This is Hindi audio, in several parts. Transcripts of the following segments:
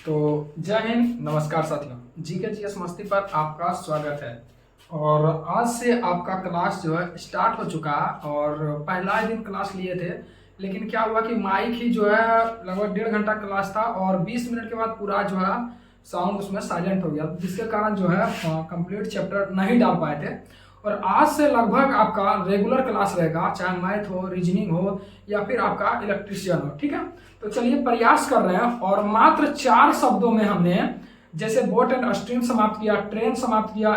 तो जय हिंद, नमस्कार साथियों। जीके जीएस मस्ती पर आपका स्वागत है। और आज से आपका क्लास जो है स्टार्ट हो चुका है और पहला ही दिन क्लास लिए थे, लेकिन क्या हुआ कि माइक ही जो है लगभग 1.5 घंटा क्लास था और 20 मिनट के बाद पूरा जो है साउंड उसमें साइलेंट हो गया, जिसके कारण जो है कंप्लीट चैप्टर नहीं डाल पाए थे। और आज से लगभग आपका रेगुलर क्लास रहेगा, चाहे मैथ हो, रीजनिंग हो या फिर आपका इलेक्ट्रिशियन हो। ठीक है, तो चलिए प्रयास कर रहे हैं। और मात्र 4 शब्दों में हमने जैसे बोट एंड स्ट्रीम समाप्त किया, ट्रेन समाप्त किया,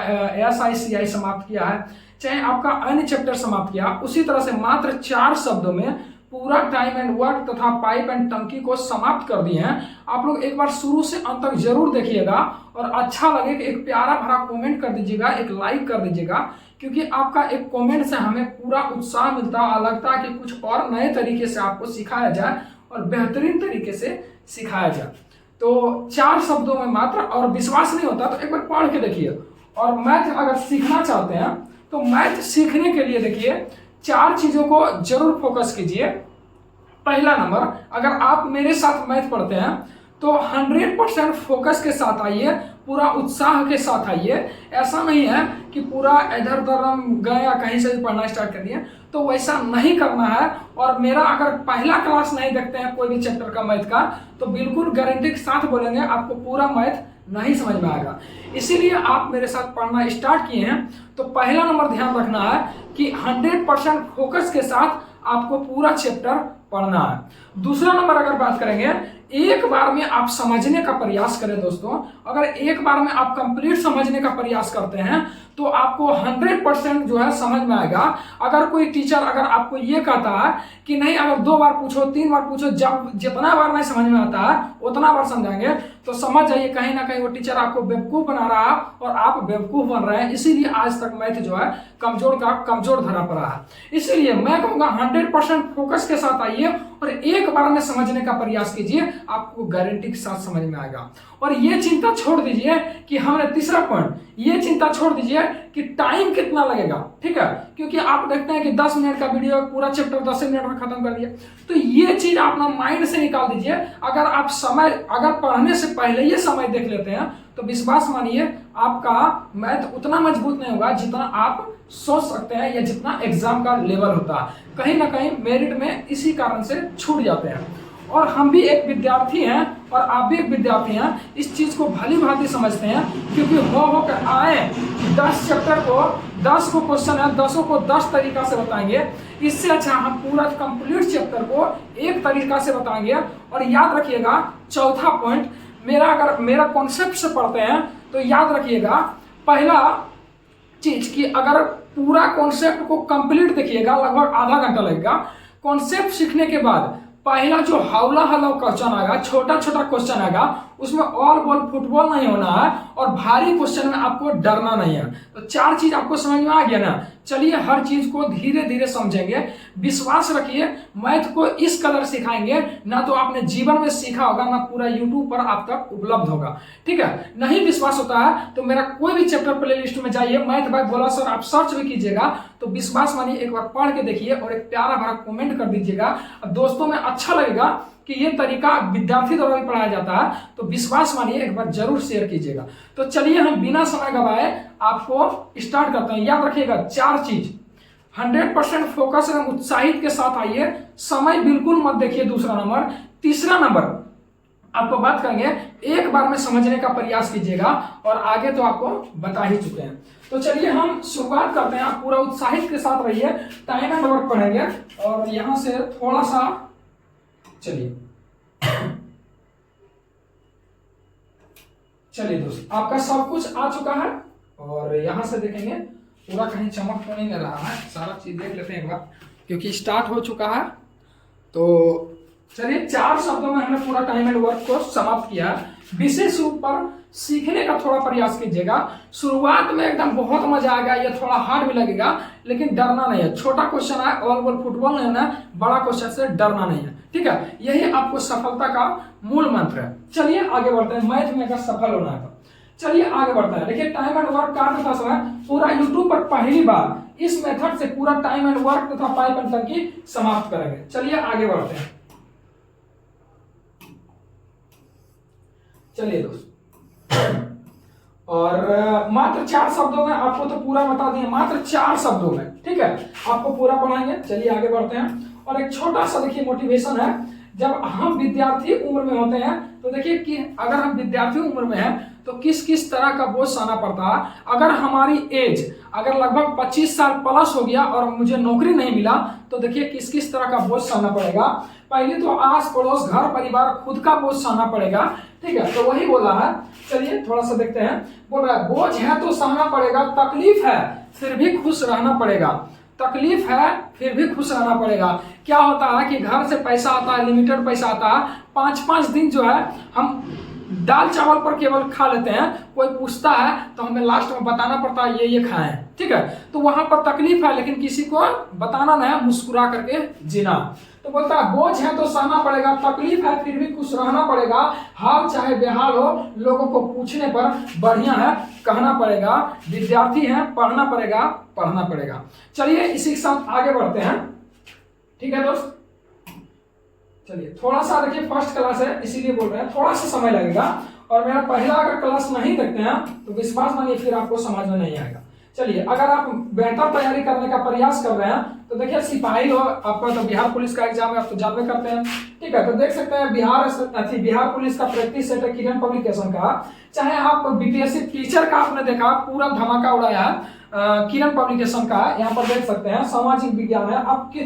SICI समाप्त किया है, चाहे आपका अन्य चैप्टर समाप्त किया, उसी तरह से मात्र 4 शब्दों में पूरा टाइम एंड वर्क तथा पाइप एंड टंकी को समाप्त कर दिए हैं। आप लोग एक बार शुरू से अंत तक जरूर देखिएगा और अच्छा लगे कि एक प्यारा भरा कमेंट कर दीजिएगा, एक लाइक कर दीजिएगा, क्योंकि आपका एक कमेंट से हमें पूरा उत्साह मिलता है, लगता है कि कुछ और नए तरीके से आपको सिखाया जाए और बेहतरीन तरीके से सिखाया जाए। तो 4 शब्दों में मात्र, और विश्वास नहीं होता तो एक बार पढ़ के देखिए। और मैथ अगर सीखना चाहते हैं तो मैथ सीखने के लिए देखिए 4 चीजों को जरूर फोकस कीजिए। पहला नंबर, अगर आप मेरे साथ मैथ पढ़ते हैं तो 100% फोकस के साथ आइए, पूरा उत्साह के साथ आइए। ऐसा नहीं है कि पूरा इधर उधर हम गए या कहीं से भी पढ़ना स्टार्ट कर दिए, तो वैसा नहीं करना है। और मेरा अगर पहला क्लास नहीं देखते हैं कोई भी चैप्टर का मैथ का, तो बिल्कुल गारंटी के साथ बोलेंगे आपको पूरा मैथ नहीं समझ में आएगा। इसीलिए आप मेरे साथ पढ़ना स्टार्ट किए हैं तो पहला नंबर ध्यान रखना है कि 100% फोकस के साथ आपको पूरा चैप्टर पढ़ना है। दूसरा नंबर अगर बात करेंगे, एक बार में आप समझने का प्रयास करें दोस्तों। अगर एक बार में आप कंप्लीट समझने का प्रयास करते हैं तो आपको 100% जो है समझ में आएगा। अगर कोई टीचर अगर आपको ये कहता है कि नहीं, अगर 2 बार पूछो, 3 बार पूछो, जब जितना बार नहीं समझ में आता है उतना बार समझाएंगे, तो समझ जाइए कहीं ना कहीं वो टीचर आपको बेवकूफ बना रहा है और आप बेवकूफ बन रहे हैं। इसीलिए आज तक मैथ जो है कमजोर का कमजोर धरा पड़ा है। इसीलिए मैं कहूंगा 100% फोकस के साथ आइए और एक बार में समझने का प्रयास कीजिए, आपको गारंटी के साथ समझ में आएगा। और ये चिंता छोड़ दीजिए कि हमने तीसरा पॉइंट, ये चिंता छोड़ दीजिए कि टाइम कितना लगेगा। ठीक है, क्योंकि आप देखते हैं कि 10 मिनट का वीडियो पूरा चैप्टर 10 मिनट में खत्म कर दिया, तो ये चीज अपना माइंड से निकाल दीजिए। अगर आप समय, अगर पढ़ने से पहले ये समय देख लेते हैं तो विश्वास मानिए आपका मैथ उतना मजबूत नहीं होगा जितना आप सोच सकते हैं या जितना एग्जाम का लेवल होता है। कहीं ना कहीं मेरिट में इसी कारण से छूट जाते हैं। और हम भी एक विद्यार्थी हैं और आप भी एक विद्यार्थी हैं, इस चीज को भली भांति समझते हैं, क्योंकि हो कर आए 10 चैप्टर को 10 को क्वेश्चन है, 10 को 10 तरीका से बताएंगे। इससे अच्छा हम पूरा कंप्लीट चैप्टर को एक तरीका से बताएंगे। और याद रखिएगा चौथा पॉइंट, अगर मेरा कॉन्सेप्ट से पढ़ते हैं तो याद रखिएगा पहला चीज कि अगर पूरा कॉन्सेप्ट को कंप्लीट देखिएगा लगभग आधा घंटा लगेगा। कॉन्सेप्ट सीखने के बाद पहला जो हौला हौला क्वेश्चन आएगा, छोटा छोटा क्वेश्चन आएगा, उसमें ऑल बॉल फुटबॉल नहीं होना है और भारी क्वेश्चन में आपको डरना नहीं है। तो 4 चीज आपको समझ में आ गया ना। चलिए हर चीज को धीरे धीरे समझेंगे। विश्वास रखिए मैथ को इस कदर सिखाएंगे ना तो आपने जीवन में सीखा होगा, ना पूरा यूट्यूब पर आप तक उपलब्ध होगा। ठीक है, नहीं विश्वास होता है तो मेरा कोई भी चैप्टर प्ले लिस्ट में जाइए, मैथ बाय भोला सर आप सर्च भी कीजिएगा तो विश्वास मानिए एक बार पढ़ के देखिए और एक प्यारा भरा कमेंट कर दीजिएगा। दोस्तों में अच्छा लगेगा कि ये तरीका विद्यार्थी द्वारा भी पढ़ाया जाता है, तो विश्वास मानिए एक बार जरूर शेयर कीजिएगा। तो चलिए हम बिना समय गवाए आपको स्टार्ट करते हैं। याद रखिएगा 4 चीज, 100% फोकस एवं उत्साहित के साथ आइए, समय बिल्कुल मत देखिए। दूसरा नंबर, तीसरा नंबर आपको बात करेंगे, एक बार में समझने का प्रयास कीजिएगा और आगे तो आपको बता ही चुके हैं। तो चलिए हम शुरुआत करते हैं। आप पूरा उत्साहित के साथ रहिए, टाइम एंड वर्क पढ़ेंगे और यहां से थोड़ा सा चलिए दोस्त आपका सब कुछ आ चुका है और यहां से देखेंगे पूरा कहीं चमक तो नहीं मिल रहा है, सारा चीज देख लेते हैं एक बार क्योंकि स्टार्ट हो चुका है। तो चलिए 4 शब्दों में हमने पूरा टाइम एंड वर्क को समाप्त किया। विशेष रूप पर सीखने का थोड़ा प्रयास कीजिएगा। शुरुआत में एकदम बहुत मजा आएगा, ये थोड़ा हार्ड भी लगेगा, लेकिन डरना नहीं है। छोटा क्वेश्चन है, ऑल बॉल फुटबॉल नहीं होना, बड़ा क्वेश्चन से डरना नहीं है। ठीक है, यही आपको सफलता का मूल मंत्र है। चलिए आगे बढ़ते हैं, मैथ में अगर सफल होना है तो चलिए आगे बढ़ते हैं। देखिए टाइम एंड वर्क का तथा समय पूरा यूट्यूब पर पहली बार इस मेथड से पूरा टाइम एंड वर्क तथा पाइप एंड टंकी समाप्त करेंगे। चलिए आगे बढ़ते हैं। चलिए दोस्त, और मात्र 4 शब्दों में आपको तो पूरा बता दिए, मात्र 4 शब्दों में, ठीक है, आपको पूरा पढ़ाएंगे। चलिए आगे बढ़ते हैं। और एक छोटा सा देखिए मोटिवेशन है, जब हम विद्यार्थी उम्र में होते हैं तो देखिए कि अगर हम विद्यार्थी उम्र में हैं तो किस किस तरह का बोझ सहना पड़ता है। अगर हमारी एज अगर लगभग 25 साल प्लस हो गया और मुझे नौकरी नहीं मिला तो देखिए किस किस तरह का बोझ सहना पड़ेगा। पहले तो आस पड़ोस घर परिवार खुद का बोझ सहना पड़ेगा, ठीक है, तो वही बोला है। चलिए थोड़ा सा देखते हैं। बोल रहा है बोझ है तो सहना पड़ेगा, तकलीफ है फिर भी खुश रहना पड़ेगा। तकलीफ है फिर भी खुश रहना पड़ेगा। क्या होता है कि घर से पैसा आता है, लिमिटेड पैसा आता है, 5-5 दिन जो है हम दाल चावल पर केवल खा लेते हैं। कोई पूछता है तो हमें लास्ट में बताना पड़ता है ये खाएं, ठीक है, तो वहां पर तकलीफ है लेकिन किसी को बताना नहीं है, मुस्कुरा करके जीना। तो बोलता है बोझ है तो सहना पड़ेगा, तकलीफ है फिर भी खुश रहना पड़ेगा, हाल चाहे बेहाल हो लोगों को पूछने पर बढ़िया है कहना पड़ेगा, विद्यार्थी है पढ़ना पड़ेगा पढ़ना पड़ेगा। चलिए इसी के साथ आगे बढ़ते हैं, ठीक है दोस्त। चलिए थोड़ा सा देखिए फर्स्ट क्लास है इसीलिए बोल रहे हैं, थोड़ा सा समय लगेगा, और मेरा पहला अगर क्लास नहीं देखते हैं तो विश्वास मानिए फिर आपको समझ में नहीं आएगा। चलिए अगर आप बेहतर तैयारी करने का प्रयास कर रहे हैं तो देखिए सिपाही हो, आपका तो बिहार पुलिस का एग्जाम है, आप तो जानते करते हैं, ठीक है, तो देख सकते हैं बिहार पुलिस का प्रैक्टिस सेट है किरण पब्लिकेशन का। चाहे आप बीपीएससी टीचर का आपने देखा पूरा धमाका उड़ाया है, किरण पब्लिकेशन का, यहाँ पर देख सकते हैं सामाजिक विज्ञान है आपके।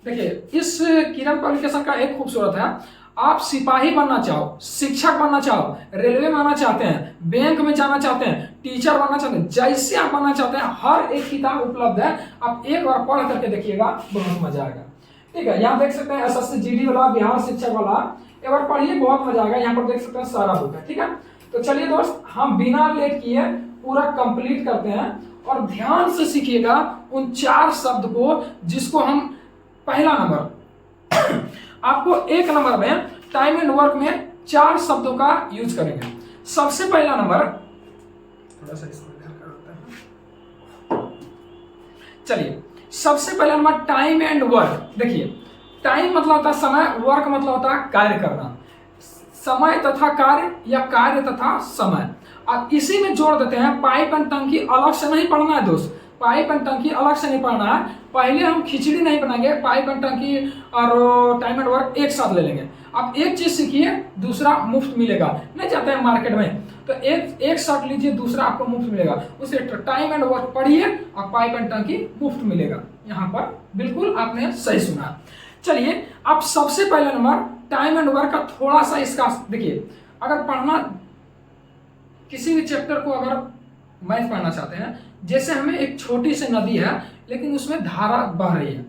देखिए इस किरण पब्लिकेशन का एक खूबसूरत है, आप सिपाही बनना चाहो, शिक्षक बनना चाहो, रेलवे में आना चाहते हैं, बैंक में जाना चाहते हैं, टीचर बनना चाहते हैं, जैसे आप बनना चाहते हैं हर एक किताब उपलब्ध है। आप एक बार पढ़ करके देखिएगा, बहुत मजा आएगा, ठीक है। यहाँ देख सकते हैं एसएससी जीडी वाला, बिहार शिक्षक वाला, एक बार पढ़िए बहुत मजा आएगा। यहाँ पर देख सकते हैं सारा बुक है, ठीक है। तो चलिए दोस्त हम बिना लेट किए पूरा कंप्लीट करते हैं और ध्यान से सीखिएगा उन 4 शब्द को, जिसको हम पहला नंबर आपको 1 नंबर में टाइम एंड वर्क में 4 शब्दों का यूज करेंगे। सबसे पहला नंबर, थोड़ा सा इसमें इधर कर देते हैं। चलिए सबसे पहला नंबर टाइम एंड वर्क। देखिए टाइम मतलब होता है समय, वर्क मतलब होता है कार्य करना, समय तथा कार्य या कार्य तथा समय। अब इसी में जोड़ देते हैं पाइप एंड टंकी, अलग से नहीं पढ़ना है दोस्त, पाइप एंड टंकी अलग से नहीं पढ़ना है। पहले हम खिचड़ी नहीं बनाएंगे, पाइप एंड टंकी और टाइम एंड वर्क एक साथ ले लेंगे। आप एक चीज सीखिए, दूसरा मुफ्त मिलेगा। नहीं जाते हैं मार्केट में तो एक शर्ट लीजिए, दूसरा आपको मुफ्त मिलेगा। उसे टाइम एंड वर्क पढ़िए और पाइप एंड टंकी मुफ्त मिलेगा। यहाँ पर बिल्कुल आपने सही सुना। चलिए आप सबसे पहले नंबर टाइम एंड वर्क का थोड़ा सा इसका देखिए, अगर पढ़ना किसी भी चैप्टर को अगर मैथ पढ़ना चाहते हैं, जैसे हमें एक छोटी सी नदी है लेकिन उसमें धारा बह रही है,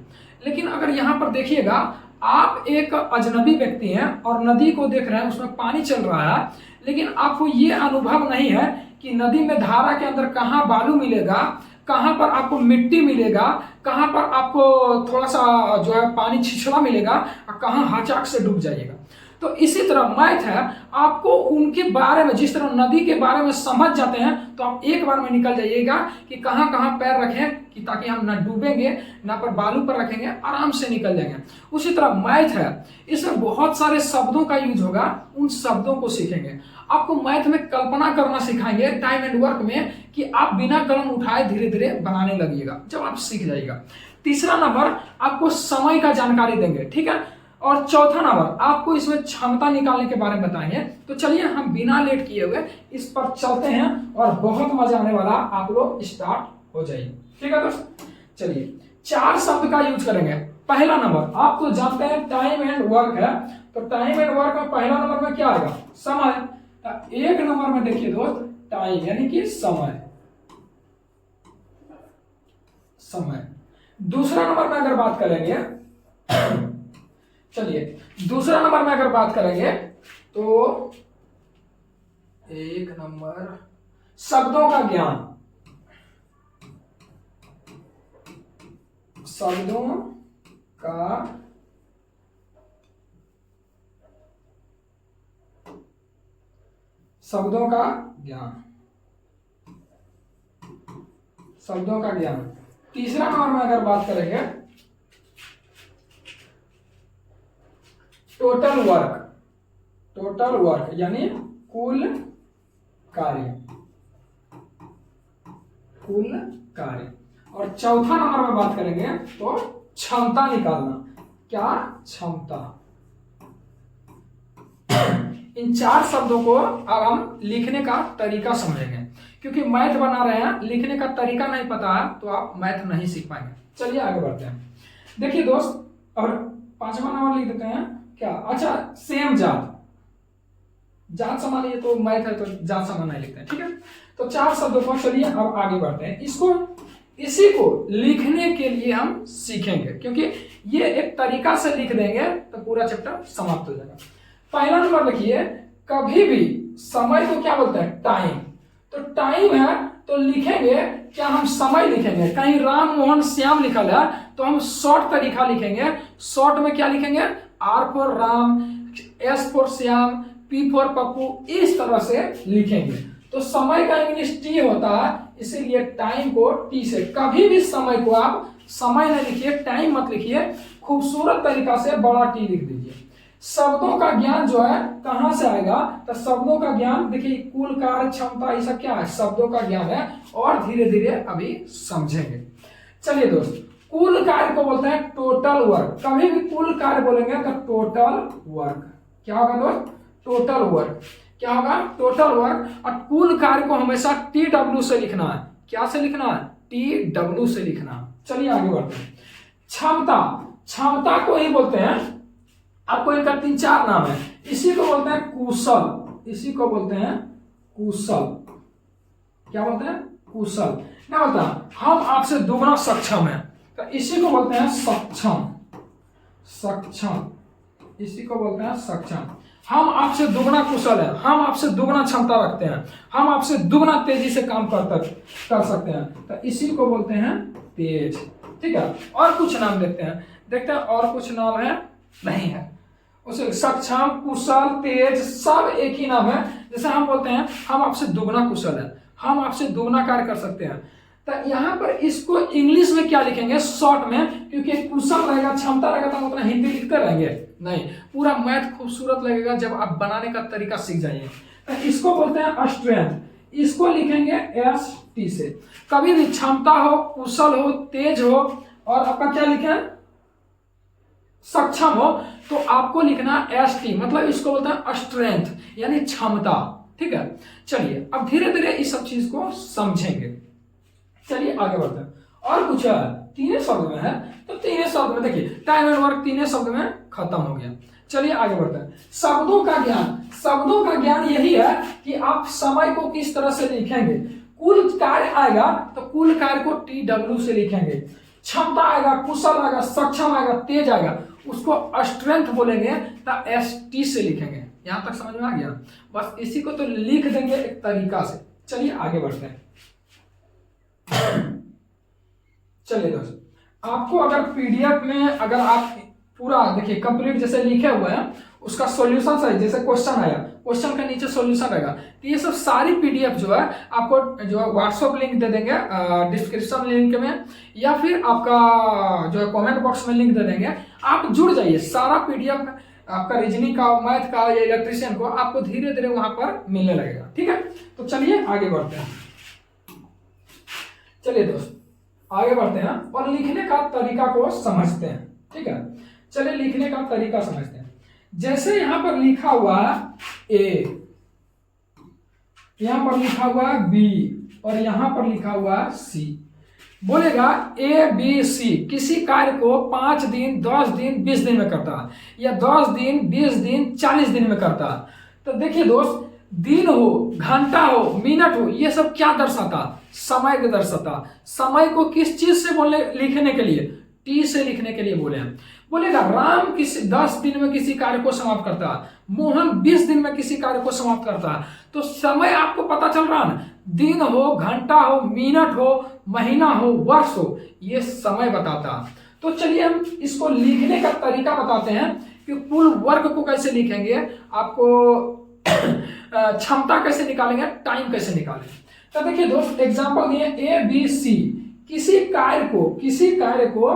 लेकिन अगर यहाँ पर देखिएगा आप एक अजनबी व्यक्ति हैं और नदी को देख रहे हैं, उसमें पानी चल रहा है, लेकिन आपको ये अनुभव नहीं है कि नदी में धारा के अंदर कहाँ बालू मिलेगा, कहाँ पर आपको मिट्टी मिलेगा, कहाँ पर आपको थोड़ा सा जो है पानी छिछड़ा मिलेगा और कहाँ हाचाक से डूब जाइएगा। तो इसी तरह मैथ है, आपको उनके बारे में जिस तरह नदी के बारे में समझ जाते हैं तो आप एक बार में निकल जाइएगा कि कहाँ कहाँ पैर रखें कि ताकि हम ना डूबेंगे, ना पर बालू पर रखेंगे, आराम से निकल जाएंगे। उसी तरह मैथ है, इसमें बहुत सारे शब्दों का यूज होगा, उन शब्दों को सीखेंगे। आपको मैथ में कल्पना करना सिखाएंगे टाइम एंड वर्क में कि आप बिना कलम उठाए धीरे धीरे बनाने लगिएगा जब आप सीख जाइएगा। तीसरा नंबर आपको समय का जानकारी देंगे, ठीक है। और चौथा नंबर आपको इसमें क्षमता निकालने के बारे में बताएंगे। तो चलिए हम बिना लेट किए हुए इस पर चलते हैं और बहुत मजा आने वाला, आप लोग स्टार्ट हो जाइए, ठीक है दोस्त। चलिए 4 शब्द का यूज करेंगे। पहला नंबर आप तो जानते हैं टाइम एंड वर्क है, तो टाइम एंड वर्क में पहला नंबर में क्या आएगा, समय। 1 नंबर में देखिए दोस्त टाइम यानी कि समय, समय। दूसरा नंबर में अगर बात करेंगे, चलिए दूसरा नंबर में अगर बात करेंगे तो 1 नंबर शब्दों का ज्ञान, शब्दों का ज्ञान, शब्दों का ज्ञान। तीसरा नंबर में अगर बात करेंगे टोटल वर्क, टोटल वर्क यानी कुल कार्य, कुल कार्य। और चौथा नंबर में बात करेंगे तो क्षमता निकालना। क्या? क्षमता। इन 4 शब्दों को अब हम लिखने का तरीका समझेंगे, क्योंकि मैथ बना रहे हैं, लिखने का तरीका नहीं पता है तो आप मैथ नहीं सीख पाएंगे। चलिए आगे बढ़ते हैं। देखिए दोस्त, और 5वां नंबर लिख देते हैं। क्या? अच्छा, सेम जात, जात समान, ये तो मैथ है तो जात समान नहीं लिखते हैं, ठीक है। तो 4 शब्दों को, चलिए अब आगे बढ़ते हैं। इसी को लिखने के लिए हम सीखेंगे, क्योंकि ये एक तरीका से लिख देंगे तो पूरा चैप्टर समाप्त हो जाएगा। पहला नंबर लिखिए, कभी भी समय को क्या बोलते हैं? टाइम। तो टाइम है तो लिखेंगे क्या? हम समय लिखेंगे। कहीं राम मोहन श्याम लिखल है तो हम शॉर्ट तरीका लिखेंगे। शॉर्ट में क्या लिखेंगे? R for Ram, S for Shyam, P for Pappu, इस तरह से लिखेंगे। तो समय का इंग्लिश टी होता है, इसीलिए टाइम को टी से। कभी भी समय को आप समय न लिखिए, टाइम मत लिखिए, खूबसूरत तरीका से बड़ा टी लिख दीजिए। शब्दों का ज्ञान जो है कहां से आएगा? तो शब्दों का ज्ञान, देखिए कुल कार्य, क्षमता, ये सब क्या है? शब्दों का ज्ञान है, और धीरे धीरे अभी समझेंगे। चलिए दोस्त, कुल कार्य को बोलते हैं टोटल वर्क। कभी भी कुल कार्य बोलेंगे तो टोटल वर्क। क्या होगा दोस्त? Total work. क्या होगा? Total work. और कुल कार्य को हमेशा TW से लिखना है। क्या से लिखना है? TW से लिखना है। चलिए आगे बढ़ते हैं। क्षमता, क्षमता को ही बोलते हैं, आपको इनका 3-4 नाम है। इसी को बोलते हैं कुशल, इसी को बोलते हैं कुशल। क्या बोलते हैं? कुशल। क्या बोलता है? हम आपसे दुगना सक्षम है, तो इसी को बोलते हैं सक्षम। सक्षम, इसी को बोलते हैं सक्षम। हम आपसे दुगना कुशल है, हम आपसे दुगना क्षमता रखते हैं, हम आपसे दुगना तेजी से काम कर सकते हैं, तो इसी को बोलते हैं तेज। ठीक है। और कुछ नाम देखते हैं और कुछ नाम है? नहीं है। उसे सक्षम, कुशल, तेज सब एक ही नाम है। जैसे हम बोलते हैं हम आपसे दुगना कुशल है, हम आपसे दुगना कार्य कर सकते हैं, तो यहाँ पर इसको इंग्लिश में क्या लिखेंगे? शॉर्ट में, क्योंकि कुशल रहेगा, क्षमता रहेगा तो हम अपना हिंदी लिखते रहेंगे नहीं, पूरा मैथ खूबसूरत लगेगा जब आप बनाने का तरीका सीख जाइए। तो इसको बोलते हैं स्ट्रेंथ, इसको लिखेंगे ST से। कभी भी क्षमता हो, कुशल हो, तेज हो, और आपका क्या लिखें? सक्षम हो, तो आपको लिखना ST, मतलब इसको बोलते हैं स्ट्रेंथ, यानी क्षमता। ठीक है। चलिए अब धीरे धीरे इस सब चीज को समझेंगे। चलिए आगे बढ़ते हैं। और कुछ है? 3 शब्द में है, तो 3 शब्द में देखिए, टाइम एंड वर्क 3 शब्द में खत्म हो गया। चलिए आगे बढ़ते हैं। शब्दों का ज्ञान, शब्दों का ज्ञान यही है कि आप समय को किस तरह से लिखेंगे। कुल कार्य आएगा तो कुल कार्य को TW से लिखेंगे, क्षमता आएगा, कुशल आएगा, सक्षम आएगा, तेज आएगा, उसको स्ट्रेंथ बोलेंगे तो ST से लिखेंगे। यहां तक समझ में आ गया? बस इसी को तो लिख देंगे एक तरीका से। चलिए आगे बढ़ते हैं। चलिए दोस्त, आपको अगर PDF में अगर आप पूरा देखिए कंप्लीट जैसे लिखे हुए हैं, उसका सॉल्यूशन है, जैसे क्वेश्चन आया, क्वेश्चन के नीचे सॉल्यूशन रहेगा, तो ये सब सारी PDF जो है आपको जो है व्हाट्सएप लिंक दे देंगे डिस्क्रिप्शन लिंक में, या फिर आपका जो है कमेंट बॉक्स में लिंक दे देंगे। आप जुड़ जाइए, सारा PDF आपका रीजनिंग का, मैथ का या इलेक्ट्रिशियन को आपको धीरे धीरे वहां पर मिलने लगेगा। ठीक है। तो चलिए आगे बढ़ते हैं। चलिए दोस्त आगे बढ़ते हैं और लिखने का तरीका को समझते हैं। ठीक है। चलिए लिखने का तरीका समझते हैं। जैसे यहां पर लिखा हुआ है A, यहां पर लिखा हुआ है B, और यहां पर लिखा हुआ है C। बोलेगा ABC किसी कार्य को 5 दिन, 10 दिन, 20 दिन में करता है, या 10 दिन, 20 दिन, 40 दिन में करता है। तो देखिए दोस्त, दिन हो, घंटा हो, मिनट हो, ये सब क्या दर्शाता? समय को दर्शाता। समय को किस चीज से बोले लिखने के लिए? T से लिखने के लिए बोले हैं। बोलेगा राम किसी 10 दिन में किसी कार्य को समाप्त करता है, मोहन 20 दिन में किसी कार्य को समाप्त करता है। तो समय आपको पता चल रहा है, दिन हो, घंटा हो, मिनट हो, महीना हो, वर्ष हो, ये समय बताता है। तो चलिए हम इसको लिखने का तरीका बताते हैं कि कुल वर्ग को कैसे लिखेंगे, आपको क्षमता कैसे निकालेंगे, टाइम कैसे निकालेंगे। तो देखिए दोस्त एग्जांपल दिए ABC, किसी कार्य को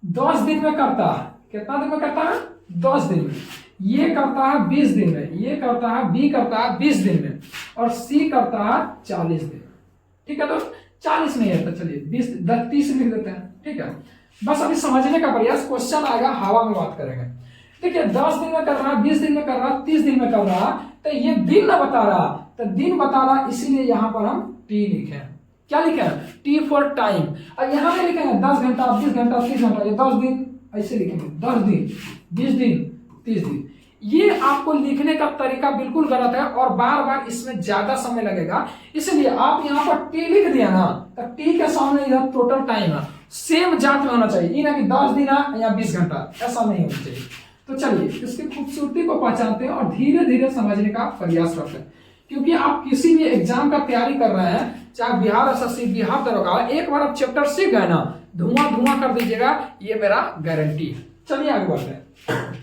10 दिन में करता है। कितना दिन में करता है? 10 दिन में। ये करता है 20 दिन में, ये करता है, बी करता है 20 दिन में, और सी करता है 40 दिन। ठीक है दोस्त, 40 नहीं है तो चलिए 20 30 लिख देते हैं। ठीक है, बस अभी समझने का प्रयास, क्वेश्चन आएगा हवा में बात करेंगे। ठीक है, 10 दिन में कर रहा है, 20 दिन में कर रहा है, 30 दिन में कर रहा है, तो ये दिन ना बता रहा, तो दिन बता रहा, इसीलिए यहां पर हम टी लिखे। क्या लिखे हैं? T for time. और यहां पे लिखेंगे 10 घंटा, 20 घंटा, 30 घंटा, ये 10 दिन ऐसे लिखेंगे, 10 दिन, 20 दिन, 30 दिन। ये आपको लिखने का तरीका बिल्कुल गलत है और बार बार इसमें ज्यादा समय लगेगा, इसलिए आप यहाँ पर टी लिख दिया ना, तो टी के सामने इधर टोटल टाइम है, सेम जात में होना चाहिए, ये ना कि 10 दिन है या 20 घंटा, ऐसा नहीं होना चाहिए। तो चलिए इसकी खूबसूरती को पहचानते हैं और धीरे धीरे समझने का प्रयास करते हैं, क्योंकि आप किसी भी एग्जाम का तैयारी कर रहे हैं, चाहे बिहार एसएससी, बिहार दरोगा, एक बार आप चैप्टर सीख गए ना, धुआं धुआं कर दीजिएगा, ये मेरा गारंटी है। चलिए आगे बढ़ते हैं।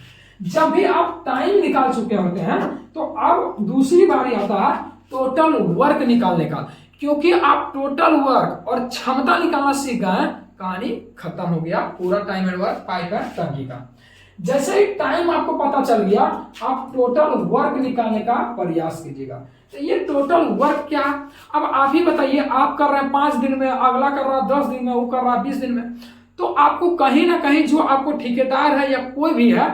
जब भी आप टाइम निकाल चुके होते हैं तो अब दूसरी बारी आता है टोटल वर्क निकालने का, क्योंकि आप टोटल वर्क और क्षमता निकालना सीख गए, कहानी खत्म हो गया, पूरा time and work pipe and टंकी का। जैसे ही टाइम आपको पता चल गया, आप टोटल वर्क निकालने का प्रयास कीजिएगा। तो ये टोटल वर्क क्या, अब आप ही बताइए, आप कर रहे हैं 5 दिन में, अगला कर रहा है 10 दिन में, वो कर रहा है 20 दिन में, तो आपको कहीं ना कहीं जो आपको ठेकेदार है या कोई भी है,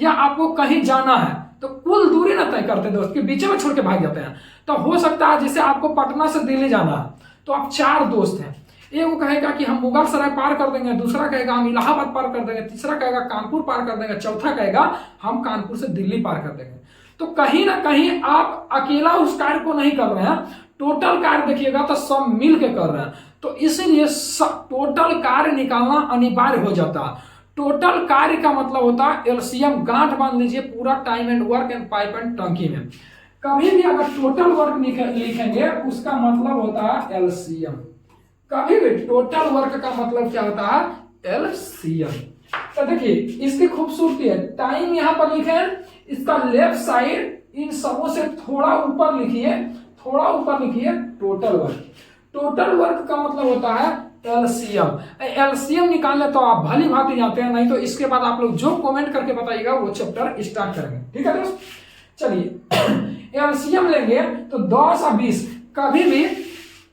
या आपको कहीं जाना है, तो कुल दूरी ना तय करते दोस्त के बीच में छोड़ के भाग जाते हैं। तो हो सकता है जैसे आपको पटना से दिल्ली जाना है, तो आप 4 दोस्त हैं, एक वो कहेगा कि हम मुगल सराय पार कर देंगे, दूसरा कहेगा हम इलाहाबाद पार कर देंगे, तीसरा कहेगा कानपुर पार कर देंगे, चौथा कहेगा हम कानपुर से दिल्ली पार कर देंगे। तो कहीं ना कहीं आप अकेला उस कार्य को नहीं कर रहे हैं, टोटल कार्य देखिएगा तो सब मिल के कर रहे हैं, तो इसीलिए टोटल कार्य निकालना अनिवार्य हो जाता है। टोटल कार्य का मतलब होता है एलसीएम, गांठ बांध लीजिए पूरा time and work and pipe and टंकी में। कभी भी अगर टोटल वर्क लिखेंगे उसका मतलब होता है एलसीएम, कभी भी टोटल वर्क का मतलब क्या होता है? एलसीएम। तो देखिए इसकी खूबसूरती है, टाइम यहां पर लिखे, इसका लेफ्ट साइड इन सबों से थोड़ा ऊपर लिखिए, थोड़ा ऊपर लिखिए टोटल वर्क। टोटल वर्क का मतलब होता है एलसीएम। एलसीएम निकालने तो आप भली भांति जानते हैं, नहीं तो इसके बाद आप लोग जो कमेंट करके बताइएगा वो चैप्टर स्टार्ट करेंगे। ठीक है दोस्त, चलिए एलसीएम लेंगे तो 10 और 20। कभी भी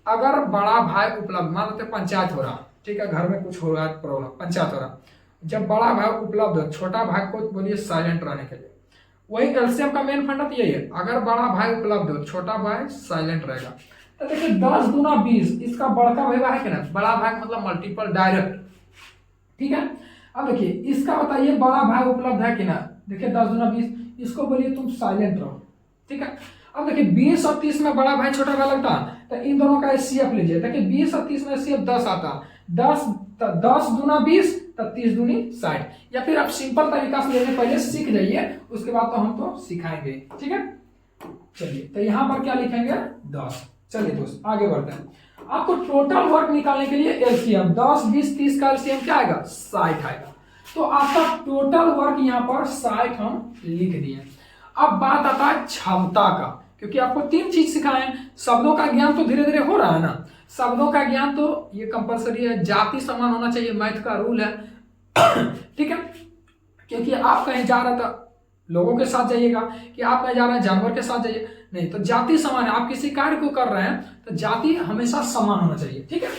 अगर बड़ा भाई उपलब्ध, मान लेते पंचायत हो रहा, ठीक है, घर में कुछ हो रहा है प्रॉब्लम, पंचायत हो रहा, जब बड़ा भाई उपलब्ध हो, छोटा भाई को बोलिए साइलेंट रहने के लिए। वही एलसीएम का मेन फंडा यही है, अगर बड़ा भाई उपलब्ध हो, छोटा भाई साइलेंट रहेगा। तो देखिए 10 दूना 20, इसका बड़का भाई है कि ना, बड़ा भाई मतलब मल्टीपल डायरेक्ट। ठीक है, अब देखिए इसका बताइए बड़ा भाई उपलब्ध है कि ना, देखिए 10 दूना 20, इसको बोलिए तुम साइलेंट रहो। ठीक है, अब देखिए 20 और 30 में बड़ा भाई छोटा भाई लगता, तो इन दोनों का एचसीएफ लीजिए। देखिए 20 और 30 में एचसीएफ 10 आता, 10 दूना 20, तो 30 दूनी 60। या फिर आप सिंपल तरीका से लेने पहले सीख जाइए, उसके बाद तो हम तो सिखाएंगे। ठीक है, चलिए तो यहां पर क्या लिखेंगे? 10। चलिए दोस्त आगे बढ़ते हैं। आपको टोटल वर्क निकालने के लिए एलसीएम 10, 20, 30 का एलसीएम क्या आएगा? 60 आएगा। तो आपका टोटल वर्क यहाँ पर 60 हम लिख दिए। अब बात आता है क्षमता का, क्योंकि आपको 3 चीज सिखाए, शब्दों का ज्ञान तो धीरे धीरे हो रहा है ना, शब्दों का ज्ञान तो ये कंपलसरी है, जाति समान होना चाहिए, मैथ का रूल है। ठीक है, क्योंकि आप कहीं जा रहे तो लोगों के साथ जाइएगा, कि आप कहीं जा रहे हैं जानवर के साथ जाइए, नहीं तो जाति समान है। आप किसी कार्य को कर रहे हैं तो जाति हमेशा समान होना चाहिए। ठीक है,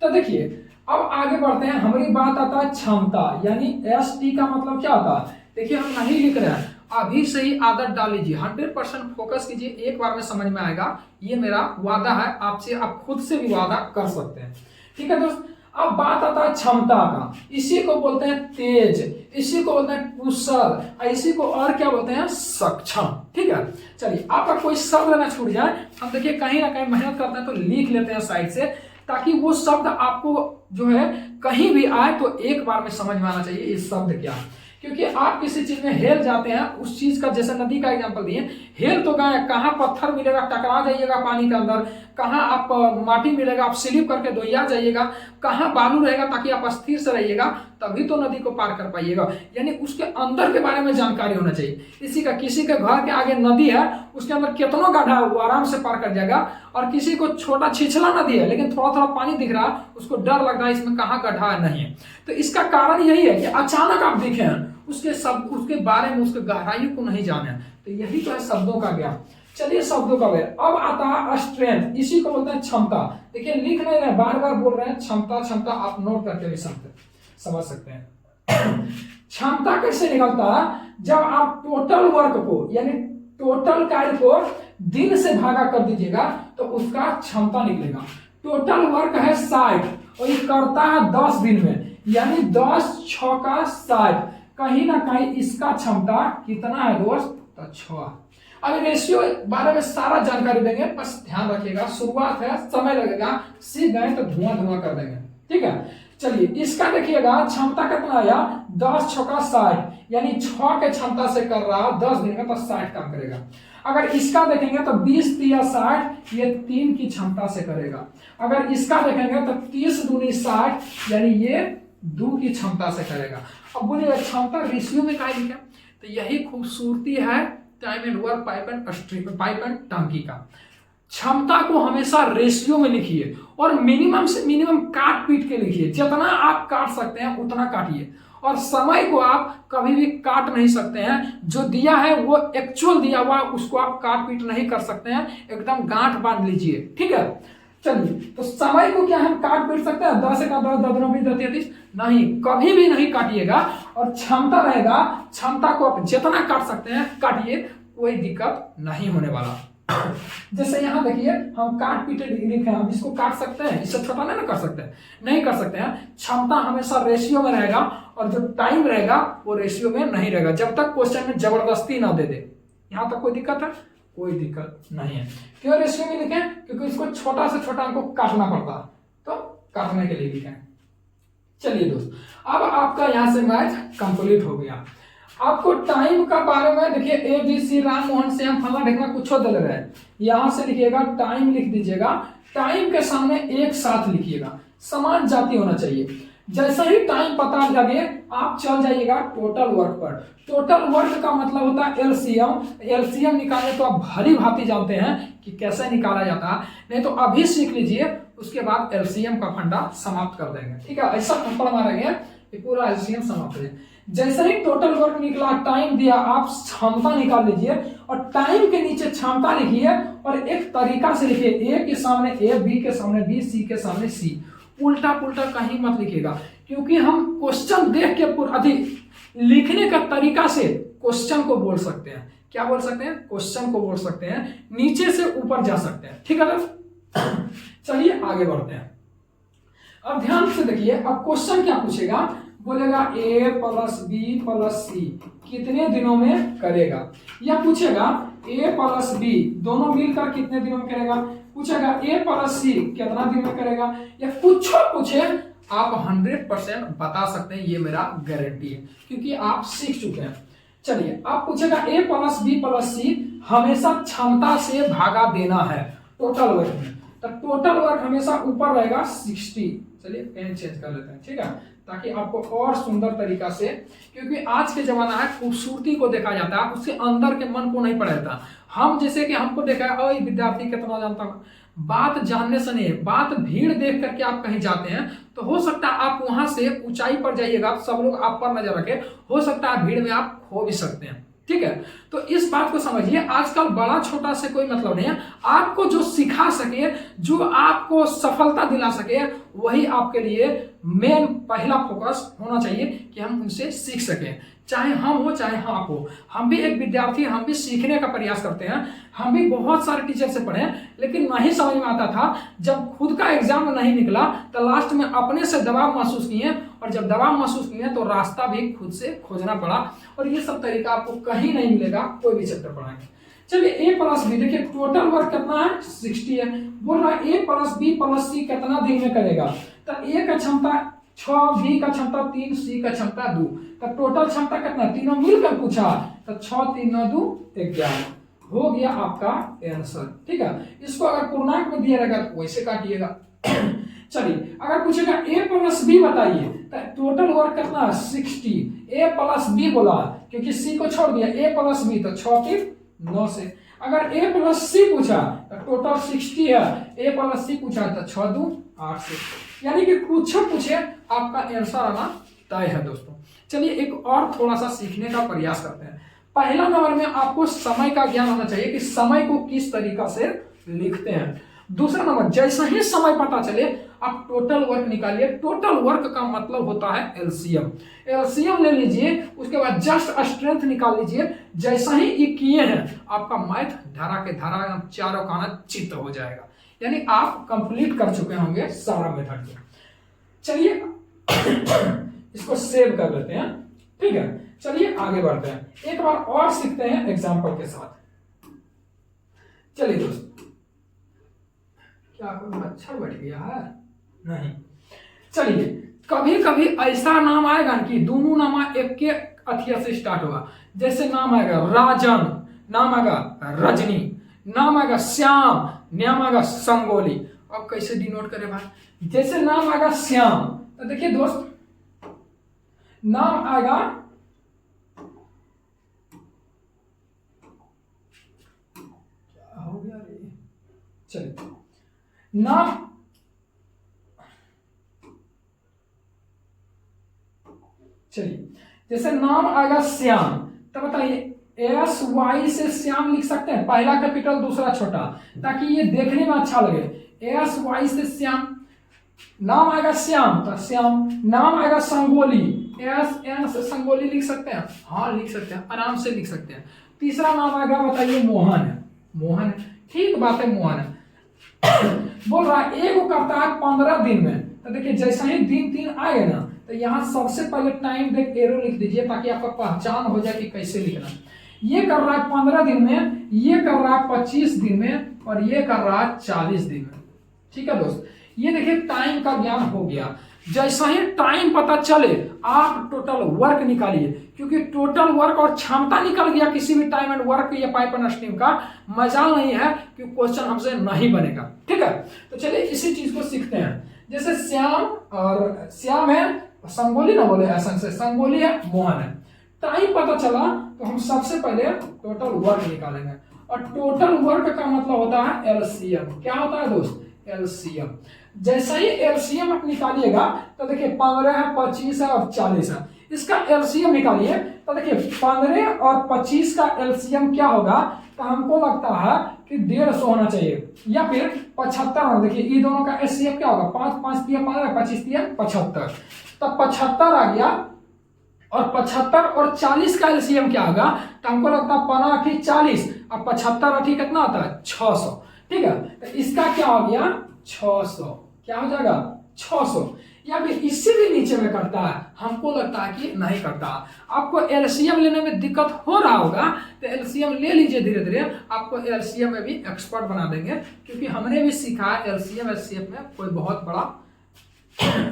तो देखिए अब आगे बढ़ते हैं। हमारी बात आता है क्षमता, यानी एसटी का मतलब क्या होता है? देखिए हम नहीं लिख रहे हैं, अभी से ही आदत डाल लीजिए, 100% फोकस कीजिए, एक बार में समझ में आएगा, ये मेरा वादा है आपसे, आप खुद से भी वादा कर सकते हैं। ठीक है दोस्त, अब बात आता है क्षमता का, इसी को बोलते हैं तेज, इसी को बोलते हैं कुशल, इसी को और क्या बोलते हैं? सक्षम। ठीक है, चलिए आपका कोई शब्द ना छूट जाए, हम देखिए कहीं ना कहीं मेहनत करते हैं तो लिख लेते हैं साइड से, ताकि वो शब्द आपको जो है कहीं भी आए तो एक बार में समझ में आना चाहिए ये शब्द क्या है। क्योंकि आप किसी चीज में हेल जाते हैं, उस चीज का, जैसे नदी का एग्जांपल दिए, हेल तो गए, कहाँ पत्थर मिलेगा टकरा जाइएगा पानी के अंदर, कहाँ आप माटी मिलेगा आप स्लिप करके दोया जाइएगा, कहाँ बालू रहेगा ताकि आप अस्थिर से रहिएगा, तभी तो नदी को पार कर पाइएगा। यानी उसके अंदर के बारे में जानकारी होना चाहिए। इसी का किसी के घर के आगे नदी है, उसके अंदर कितना गड्ढा है वो आराम से पार कर जाएगा, और किसी को छोटा छिछला नदी है लेकिन थोड़ा थोड़ा पानी दिख रहा है, उसको डर लग रहा है इसमें कहाँ गड्ढा है, नहीं है। तो इसका कारण यही है कि अचानक आप दिखे हैं उसके शब्द, उसके बारे में, उसके गहराइयों को नहीं जाने। तो यही तो है शब्दों का ज्ञान। चलिए शब्दों का ज्ञान। अब आता है स्ट्रेंथ, इसी को बोलते हैं क्षमता। देखिए लिख नहीं रहे, बार बार बोल रहे हैं क्षमता क्षमता, आप नोट करके भी समझ सकते हैं। क्षमता कैसे निकलता है? जब आप टोटल वर्क को यानी टोटल कार्य को दिन से भागा कर दीजिएगा तो उसका क्षमता निकलेगा। टोटल वर्क है 60 और ये करता है 10 दिन में, यानी 10 6 का 60। कहीं ना कहीं इसका क्षमता कितना है दोस्त? तो 6। अब रेशियो बारे में सारा जानकारी देंगे, बस ध्यान रखिएगा। शुरुआत है, समय लगेगा, सीख गए तो धुआं धुआं कर देंगे, ठीक है। चलिए इसका देखिएगा क्षमता कितना आया? 10 6 का 60, यानी 6 के क्षमता से कर रहा 10 दिन में तो 60 काम करेगा। अगर इसका देखेंगे तो 20 3 60, ये 3 की क्षमता से करेगा। अगर इसका देखेंगे तो 30 दूनी 60, यानी ये 2 की क्षमता से करेगा। अब बोलिएगा क्षमता रेशियो में काहे लिखा? तो यही खूबसूरती है time and work pipe and टंकी का। क्षमता को हमेशा रेशियो में लिखिए और मिनिमम से मिनिमम काट पीट के लिखिए। जितना आप काट सकते हैं उतना काटिए, और समय को आप कभी भी काट नहीं सकते हैं। जो दिया है वो एक्चुअल दिया हुआ, उसको आप काट पीट नहीं कर सकते हैं, एकदम गांठ बांध लीजिए, ठीक है। चलिए तो समय को क्या हम काट पीट सकते हैं? 10 का 10 10 20 10 30 नहीं, कभी भी नहीं काटिएगा। और क्षमता रहेगा, क्षमता को आप जितना काट सकते हैं काटिए, कोई दिक्कत नहीं होने वाला। जैसे यहाँ देखिए हम काट पीटे लिखे हैं, हम इसको काट सकते हैं, इससे छोटा नहीं ना कर सकते हैं, नहीं कर सकते हैं। क्षमता हमेशा रेशियो में रहेगा और जो टाइम रहेगा वो रेशियो में नहीं रहेगा, जब तक क्वेश्चन में जबरदस्ती ना दे दे। यहाँ तक कोई दिक्कत है? कोई दिक्कत नहीं है। क्यों रेशियो में लिखे? क्योंकि इसको छोटा से छोटा हमको काटना पड़ता है, तो काटने के लिए लिखे। चलिए दोस्त, अब आपका यहाँ से मैथ कंप्लीट हो गया। आपको टाइम का बारे में देखिए ABC राम मोहन श्याम फला ढेकना कुछ दे रहा है, यहां से लिखिएगा टाइम लिख दीजिएगा, टाइम के सामने एक साथ लिखिएगा, समान जाति होना चाहिए। जैसा ही टाइम पता लगे आप चल जाइएगा टोटल वर्क पर। टोटल वर्क का मतलब होता है एलसीएम। एलसीएम निकालने तो आप भली भांति जानते हैं कि कैसे निकाला जाता है, नहीं तो अभी सीख लीजिए, उसके बाद एलसीएम का फंडा समाप्त कर देंगे, ठीक है। ऐसा थप्पड़ मारेंगे कि पूरा एलसीएम समाप्त हो जाए। जैसे ही टोटल वर्क निकला, टाइम दिया, आप क्षमता निकाल लीजिए और टाइम के नीचे क्षमता लिखिए और एक तरीका से लिखिए, ए के सामने ए, बी के सामने बी, सी के सामने सी। उल्टा पुल्टा कहीं मत लिखिएगा, क्योंकि हम क्वेश्चन देख के अधिक लिखने का तरीका से क्वेश्चन को बोल सकते हैं। क्या बोल सकते हैं? क्वेश्चन को बोल सकते हैं, नीचे से ऊपर जा सकते हैं, ठीक है। चलिए आगे बढ़ते हैं। अब ध्यान से देखिए, अब क्वेश्चन क्या पूछेगा? बोलेगा A + B + C कितने दिनों में करेगा, या पूछेगा A + B दोनों मिलकर कितने दिनों में करेगा, पूछेगा A + C कितना दिन में करेगा, या कुछ पूछे आप 100% बता सकते हैं, ये मेरा गारंटी है, क्योंकि आप सीख चुके हैं। चलिए आप पूछेगा A + B + C हमेशा क्षमता से भागा देना है टोटल वर्क में, तो टोटल वर्क हमेशा ऊपर रहेगा 60। चलिए पेन चेंज कर लेते हैं, ठीक है, ताकि आपको और सुंदर तरीका से, क्योंकि आज के जमाना है खूबसूरती को देखा जाता है, उसके अंदर के मन को नहीं पढ़ा जाता। हम जैसे कि हमको देखा है विद्यार्थी कितना जानता हूँ, बात जानने से नहीं, बात भीड़ देख करके आप कहीं जाते हैं तो हो सकता है आप वहां से ऊंचाई पर जाइएगा, सब लोग आप पर नजर रखे, हो सकता है भीड़ में आप खो भी सकते हैं, ठीक है। तो इस बात को समझिए, आजकल बड़ा छोटा से कोई मतलब नहीं है, आपको जो सिखा सके, जो आपको सफलता दिला सके, वही आपके लिए मेन पहला फोकस होना चाहिए कि हम उनसे सीख सकें। चाहे हम हो चाहे आप हो, हम भी एक विद्यार्थी, हम भी सीखने का प्रयास करते हैं। हम भी बहुत सारे टीचर से पढ़े, लेकिन नहीं समझ में आता था। जब खुद का एग्जाम नहीं निकला तो लास्ट में अपने से दबाव महसूस किए, और जब दबाव महसूस किए तो रास्ता भी खुद से खोजना पड़ा। और ये सब तरीका आपको कहीं नहीं मिलेगा, कोई भी चैप्टर पढ़ाएंगे। चलिए A + B देखिए टोटल वर्क कितना है 60 है, बोल रहा है A + B + C कितना दिन में करेगा, तो A का क्षमता 6, B का क्षमता 3, C का क्षमता 2, तो टोटल क्षमता कितना, तीनों मिलकर पूछा, तो 6 3 9 2 11 हो गया आपका आंसर, ठीक है। इसको अगर पूर्णांक में दिया रहेगा तो वैसे काटिएगा। चलिए अगर पूछेगा A + B बताइए, तो टोटल वर्क कितना 60, A + B बोला क्योंकि C को छोड़ दिया, A + B तो 6 3 9 से। अगर A + C पूछा तो टोटल 60 है, A + C पूछा तो 6 2 8 से, यानी कि कुछ पूछे आपका आंसर आना तय है दोस्तों। चलिए एक और थोड़ा सा सीखने का प्रयास करते हैं। पहला नंबर में आपको समय का ज्ञान होना चाहिए कि समय को किस तरीका से लिखते हैं। दूसरा नंबर, जैसा ही समय पता चले आप टोटल वर्क निकालिए। टोटल वर्क का मतलब होता है एलसीएम। एलसीएम ले लीजिए, उसके बाद जस्ट स्ट्रेंथ निकाल लीजिए। जैसा ही ये किए हैं आपका मैथ धारा के धारा चारों खाना चित्र हो जाएगा, यानी आप कंप्लीट कर चुके होंगे सारा मेथड को। चलिए इसको सेव कर लेते हैं, ठीक है। चलिए आगे बढ़ते हैं, एक बार और सीखते हैं एग्जाम्पल के साथ। चलिए दोस्त, क्या कोई मच्छर बैठ गया है? नहीं। चलिए, कभी कभी ऐसा नाम आएगा कि दोनों नाम एक के अथिया से स्टार्ट होगा। जैसे नाम आएगा राजन, नाम आएगा रजनी, नाम आएगा श्याम, नाम आएगा संगोली। अब कैसे डिनोट करें भाई? जैसे नाम आएगा श्याम, तो देखिए दोस्त, नाम आएगा क्या हो गया रे? चलिए नाम, चलिए जैसे नाम आएगा श्याम, तो बताइए एस वाई से श्याम लिख सकते हैं, पहला कैपिटल दूसरा छोटा, ताकि ये देखने में अच्छा लगे। एस वाई से श्याम, नाम आएगा श्याम तो श्याम, नाम आएगा संगोली, एस एन से संगोली लिख सकते हैं, हाँ लिख सकते हैं, आराम से लिख सकते हैं। तीसरा नाम आएगा बताइए मोहन, मोहन ठीक बात है, मोहन है। बोल रहा है एक करता है 15 दिन में, तो देखिए जैसा ही दिन 3 आए ना, तो यहाँ सबसे पहले टाइम देख एरो लिख दीजिए ताकि आपका पहचान हो जाए कि कैसे लिखना। ये कर रहा है 15 दिन में, ये कर रहा है 25 दिन में, और ये कर रहा है 40 दिन में। ठीक है दोस्त, ये देखिए टाइम का ज्ञान हो गया। जैसा ही टाइम पता चले आप टोटल वर्क निकालिए, क्योंकि टोटल वर्क और क्षमता निकल गया किसी भी टाइम एंड वर्क या पाइप एंड स्टीम का, मजाल नहीं है कि क्वेश्चन हमसे नहीं बनेगा। ठीक है, तो चलिए इसी चीज को सीखते हैं। जैसे श्याम, और श्याम है संगोली ना बोले, ऐसा से संगोली है, मोहन है। टाइम पता चला तो हम सबसे पहले टोटल वर्क निकालेंगे, और टोटल वर्क का मतलब होता है एलसीएम। क्या होता है दोस्त? एलसीएम। जैसा ही एलसीएम आप निकालिएगा तो देखिए 15 है, 25 है और 40 है, इसका एलसीएम निकालिए तो देखिए 15 और 25 का एलसीएम क्या होगा, तो हमको लगता है कि 150 होना चाहिए, या फिर 75 होना। देखिए ये दोनों का एलसीएम क्या होगा, 5 5 3 15, 25 3 75, तो 75 आ गया। और 75 और 40 का एलसीएम क्या होगा, तो हमको लगता है 15 8 40, और 75 8 कितना होता है 600। ठीक है, तो इसका क्या हो गया 600, क्या हो जाएगा 600, या फिर इससे भी नीचे में करता है, हमको लगता है कि नहीं करता। आपको एलसीएम लेने में दिक्कत हो रहा होगा तो एलसीएम ले लीजिए, धीरे धीरे आपको एलसीएम में भी एक्सपर्ट बना देंगे, क्योंकि हमने भी सीखा है एलसीएम एचसीएफ में कोई बहुत बड़ा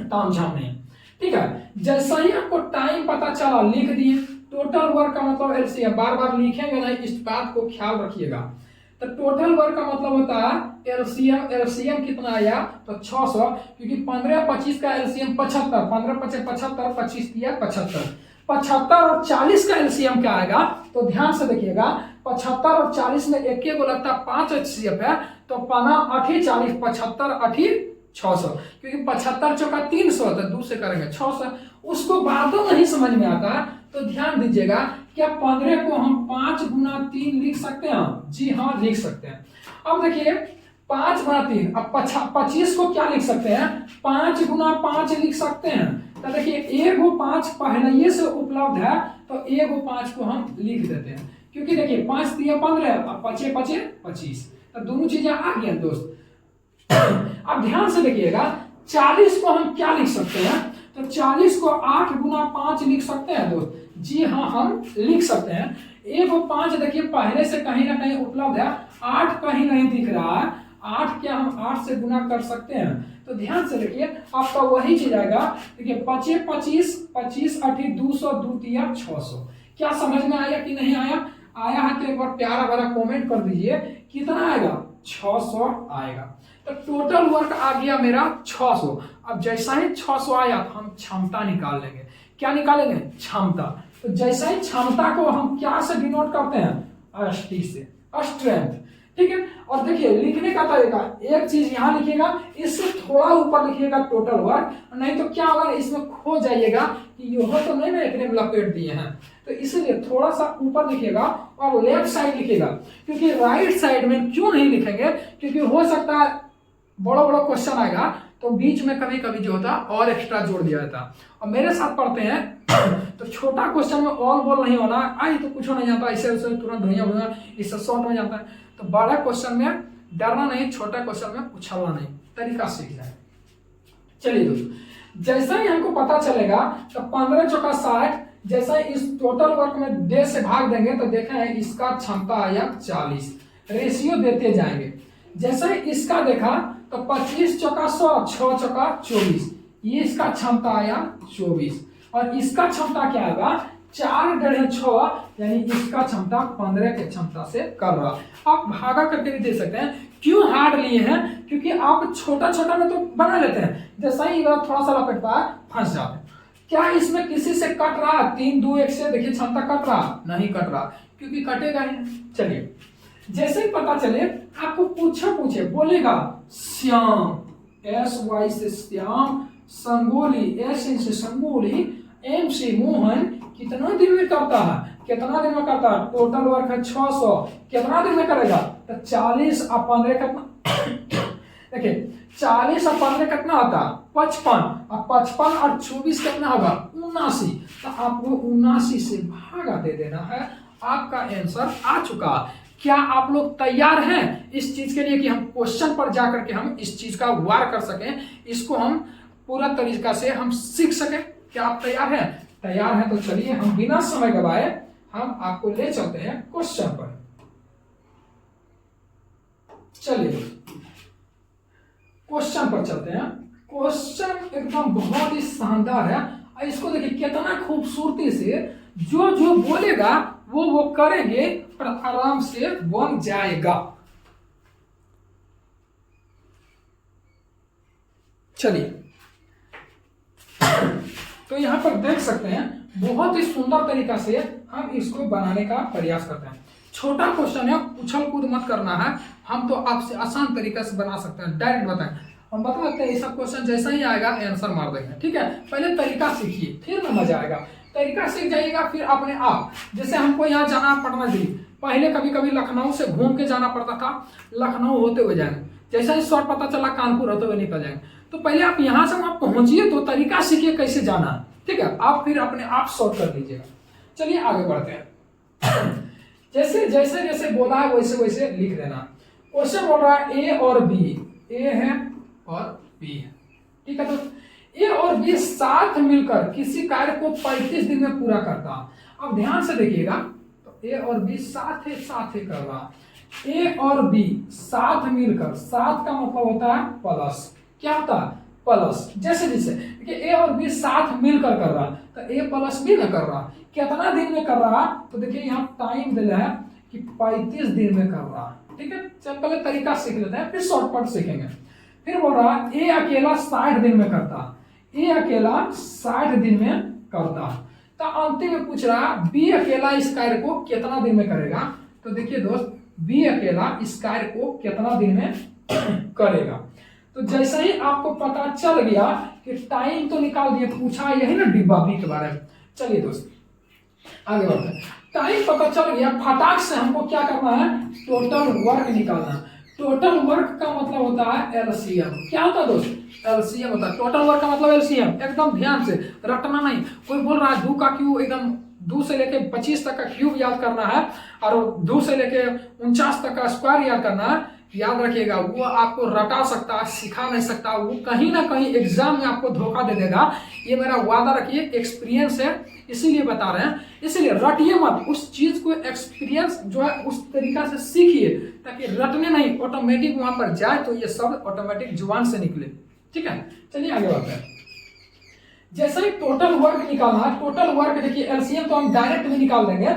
तामझाम नहीं। ठीक है, जैसा ही आपको टाइम पता चला लिख दिए। टोटल वर्क का मतलब एलसीएम, बार बार लिखेंगे नहीं, इस बात को ख्याल रखिएगा। तो टोटल वर्क का मतलब होता है एलसीएम, एलसीएम कितना आया तो 600, क्योंकि 15 25 का एलसीएम 75, 15 25 75, 25 दिया 75, 75 और 40 का एलसीएम क्या आएगा, तो ध्यान से देखिएगा 75 और 40 में एक को लगता है 5 एचसीएफ है, तो 15 8 40, 75 8 600, क्योंकि 75 चौका 300, तो 2 से करेंगे 600। उसको बातों नहीं समझ में आता तो ध्यान दीजिएगा, क्या 15 को हम 5 गुना 3 लिख सकते हैं? जी हाँ लिख सकते हैं। अब देखिए 5 गुना 3, अब 25 को क्या लिख सकते हैं, 5 गुना 5 लिख सकते हैं। तो देखिए एगो 5 पहले से उपलब्ध है, तो एगो 5 को हम लिख देते हैं, क्योंकि देखिए 5 3 15, अब 5 5 25, तो दोनों चीजें आ गई दोस्त। अब ध्यान से देखिएगा 40 को हम क्या लिख सकते हैं, तो 40 को 8 गुना 5 लिख सकते हैं दोस्त। जी हाँ हम लिख सकते हैं। एक 5 देखिए पहले से कहीं ना कहीं उपलब्ध है, 8 कहीं नहीं दिख रहा है, 8 क्या हम 8 से गुना कर सकते हैं। तो ध्यान से देखिए आपका वही चीज आएगा। देखिए 25 25 25 8 200 2 3 600। क्या समझ में आया कि नहीं आया? आया है तो एक बार प्यारा वाला कमेंट कर दीजिए, कितना आएगा 600 आएगा। तो टोटल वर्क आ गया मेरा 600। अब जैसा ही 600 आया तो हम क्षमता निकाल लेंगे। क्या निकालेंगे? क्षमता। तो जैसा ही क्षमता को हम क्या से डिनोट करते हैं? एसटी से, स्ट्रेंथ। ठीक है। और देखिए लिखने का तरीका, एक चीज यहाँ लिखिएगा, इससे थोड़ा ऊपर लिखिएगा टोटल वर्क, नहीं तो क्या होगा इसमें खो जाइएगा कि यह तो नहीं ना इतने में लपेट दिए हैं, तो इसलिए थोड़ा सा ऊपर लिखिएगा और लेफ्ट साइड लिखिएगा। क्योंकि राइट साइड में क्यों नहीं लिखेंगे, क्योंकि हो सकता है बड़ा बड़ा क्वेश्चन आएगा तो बीच में कभी कभी जो होता और एक्स्ट्रा जोड़ दिया जाता। और मेरे साथ पढ़ते हैं तो छोटा क्वेश्चन में ऑल बॉल नहीं होना, आई तो कुछ नहीं जाता, इससे तुरंत धुइयां भुइयां इससे शॉर्ट में जाता है। तो बड़ा क्वेश्चन में डरना नहीं, छोटा क्वेश्चन में उछलना नहीं, तरीका सीख जाए। चलिए दोस्तों, जैसा ही हमको पता चलेगा तो 15 चौका 60, जैसा इस टोटल वर्क में डे से भाग देंगे तो देखें इसका क्षमता आया 40, रेशियो देते जाएंगे। जैसे ही इसका देखा तो 25 चौका 100, 6 चौका 24, ये इसका क्षमता आया 24, और इसका क्षमता क्या आएगा 4 × 6, यानी इसका क्षमता 15 के क्षमता से कर रहा। आप भागा करके भी दे सकते हैं। क्यों हार्ड लिए हैं, क्योंकि आप छोटा छोटा में तो बना लेते हैं, जैसा ही थोड़ा सा लपेटता है फंस जाते हैं। क्या इसमें किसी से कट रहा, 3 2 1 से देखिए क्षमता कट रहा, नहीं कट रहा, क्योंकि कटेगा ही। चलिए जैसे ही पता चले आपको पूछे बोलेगा श्याम, SY से श्याम, संगोली S से संगोली, M से मोहन कितना दिन में करता है, कितना दिन में करता है, टोटल वर्क है 600, कितना दिन में करेगा, तो 40 और 15 कितना देखिए 40 और 15 कितना होता है 55, और 55 और 24 कितना होगा 79, तो आपको 79 से भागा दे देना है, आपका आंसर आ चुका। क्या आप लोग तैयार हैं इस चीज के लिए कि हम क्वेश्चन पर जाकर के हम इस चीज का वार कर सकें, इसको हम पूरा तरीका से हम सीख सकें? क्या आप तैयार हैं? तैयार हैं तो चलिए हम बिना समय गवाए हम आपको ले चलते हैं क्वेश्चन पर। चलिए क्वेश्चन पर चलते हैं। क्वेश्चन एकदम बहुत ही शानदार है, और इसको देखिए कितना खूबसूरती से जो बोलेगा वो करेंगे और आराम से बन जाएगा। चलिए तो यहां पर देख सकते हैं बहुत ही सुंदर तरीका से हम इसको बनाने का प्रयास करते हैं। छोटा क्वेश्चन है, उछल कूद मत करना है, हम तो आपसे आसान तरीका से बना सकते हैं, डायरेक्ट बताएं। हम बता सकते हैं ये सब क्वेश्चन जैसा ही आएगा आंसर मार देंगे, ठीक है। पहले तरीका सीखिए फिर में मजा आएगा, तरीका सीख जाइएगा फिर अपने आप। जैसे हमको यहाँ जाना पड़ना चाहिए, पहले कभी कभी लखनऊ से घूम के जाना पड़ता था, लखनऊ होते हुए जाएंगे, जैसा ही शॉर्ट पता चला कानपुर होते हुए निकल जाएंगे। तो पहले आप यहाँ से वहां पहुंचिए तो तरीका सीखिए कैसे जाना है, ठीक है। आप फिर अपने आप शॉर्ट कर लीजिएगा। चलिए आगे बढ़ते हैं। जैसे जैसे जैसे बोला है वैसे वैसे लिख देना। क्वेश्चन बोल रहा है ए और बी, ए है और बी है, ठीक है। तो ए और बी साथ मिलकर किसी कार्य को 35 दिन में पूरा करता। अब ध्यान से देखिएगा, तो ए और बी साथ ही कर रहा। ए और बी साथ मिलकर, साथ का मतलब होता है प्लस, क्या होता है प्लस। जैसे जैसे देखिए ए और बी साथ मिलकर कर रहा, तो ए प्लस बी में कर रहा, कितना दिन में कर रहा, तो देखिए यहाँ टाइम दिया है कि 35 दिन में कर रहा, ठीक है। चल पहले तरीका सीख लेते हैं फिर शॉर्टकट सीखेंगे। फिर बोल रहा है ए अकेला 60 दिन में करता, ए अकेला 60 दिन में करता। तो अंतिम में पूछ रहा बी अकेला इस कार्य को कितना दिन में करेगा। तो देखिए दोस्त, बी अकेला इस कार्य को कितना दिन में करेगा। तो जैसे ही आपको पता चल गया कि टाइम तो निकाल दिए, पूछा यही ना डिब्बा बी के बारे में। चलिए दोस्त आगे बढ़ते हैं। टाइम पता चल गया, फटाक से हमको क्या करना है, टोटल वर्क निकालना। टोटल वर्क का मतलब होता है एलसीएम। क्या होता है दोस्त, एलसीएम होता है। टोटल वर्क का मतलब एलसीएम, एकदम ध्यान से रटना नहीं। कोई बोल रहा है 2 का क्यूब, एकदम 2 से लेके 25 तक का क्यूब याद करना है, और 2 से लेके 49 तक का स्क्वायर याद करना है। याद रखिएगा, वो आपको रटा सकता है, सिखा नहीं सकता, वो कहीं ना कहीं एग्जाम में आपको धोखा दे देगा। ये मेरा वादा रखिए, एक्सपीरियंस है इसीलिए बता रहे हैं। इसलिए रटिए मत, उस चीज को एक्सपीरियंस जो है उस तरीका से सीखिए, ताकि रटने नहीं, ऑटोमेटिक वहां पर जाए तो ये शब्द ऑटोमेटिक जुबान से निकले, ठीक है। चलिए आगे बढ़ते हैं। जैसे ही टोटल वर्क निकालना है, टोटल वर्क देखिए एलसीएम तो हम डायरेक्ट भी निकाल देंगे,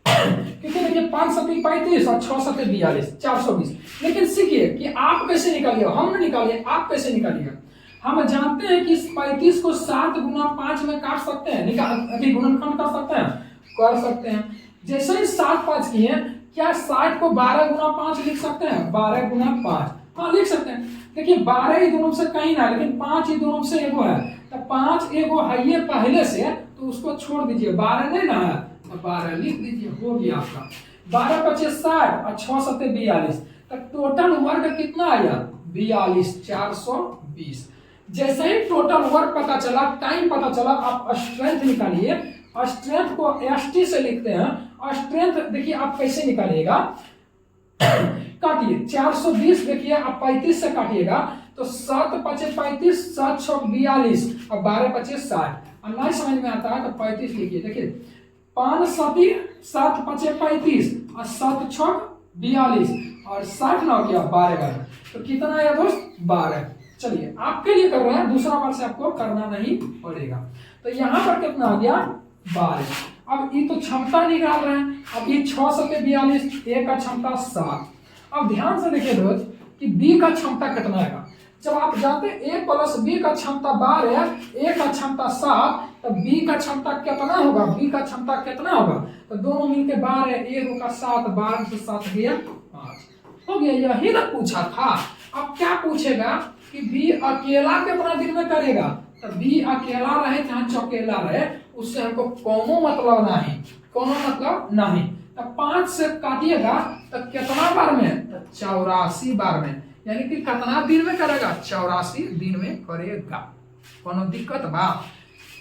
क्योंकि देखिए 5 सत्ती 35 और 6 सत्ती 42, 420। लेकिन सीखिए कि आप कैसे निकालिए, हम न निकालिए, आप कैसे निकालिए। हम जानते हैं कि 35 को 7 गुना 5 में काट सकते हैं, गुणनखंड कर सकते हैं, जैसे ही 7 5 किए, क्या 60 को 12 गुना 5 लिख सकते हैं? 12 गुना 5, हाँ लिख सकते हैं। देखिए 12 ही दोनों से कहीं ना, लेकिन 5 ही दोनों से एगो है, तो 5 एगो है ये पहले से, तो उसको छोड़ दीजिए, 12 नहीं ना है, तो 12 लिख दीजिए, हो गया आपका। 12 × 5 = 60 और 6 × 7 = 42, तो टोटल वर्क कितना आया? 42, 420। जैसे ही टोटल वर्क पता चला, टाइम पता चला, आप स्ट्रेंथ निकालिए। स्ट्रेंथ को ST से लिखते हैं। और स्ट्रेंथ देखिए आप कैसे निकालिएगा, काटिए 420, देखिए आप 35 से काटिएगा तो 7 × 5 = 35, 7 × 6 = 42 और 12 × 5 = 60। और नहीं समझ में आता है तो 35 लिखिए। देखिए 5 × 7 = 35 और 7 × 6 = 42 और 60 ना हो गया 12, तो कितना आया दोस्त? 12। चलिए आपके लिए कर रहे हैं, दूसरा बार से आपको करना नहीं पड़ेगा। तो यहाँ पर कितना आ गया? 12। अब ये तो क्षमता निकाल रहे हैं। अब ये 6 × 7 = 42, ए का क्षमता 7। अब ध्यान से देखिए दोस्त कि बी का क्षमता कितना है। जब आप जानते हैं a + b का क्षमता 12 है, a का क्षमता 7, तो b का क्षमता कितना होगा? b का क्षमता कितना होगा? तो दोनों मिलके 12, a का 7, 12 से 7 गया 5, हो गया। यही ना पूछा था। अब क्या पूछेगा कि b अकेला कितना दिन में करेगा? तो b अकेला रहे चाहे चौकेला रहे, उससे हमको कोनो मतलब नहीं, कोनो मतलब नहीं। तो 5 से काटिएगा तो कितना बार में? तो 84 बार में, यानी कि कितना दिन में करेगा? 84 दिन में करेगा। कोनो दिक्कत बा?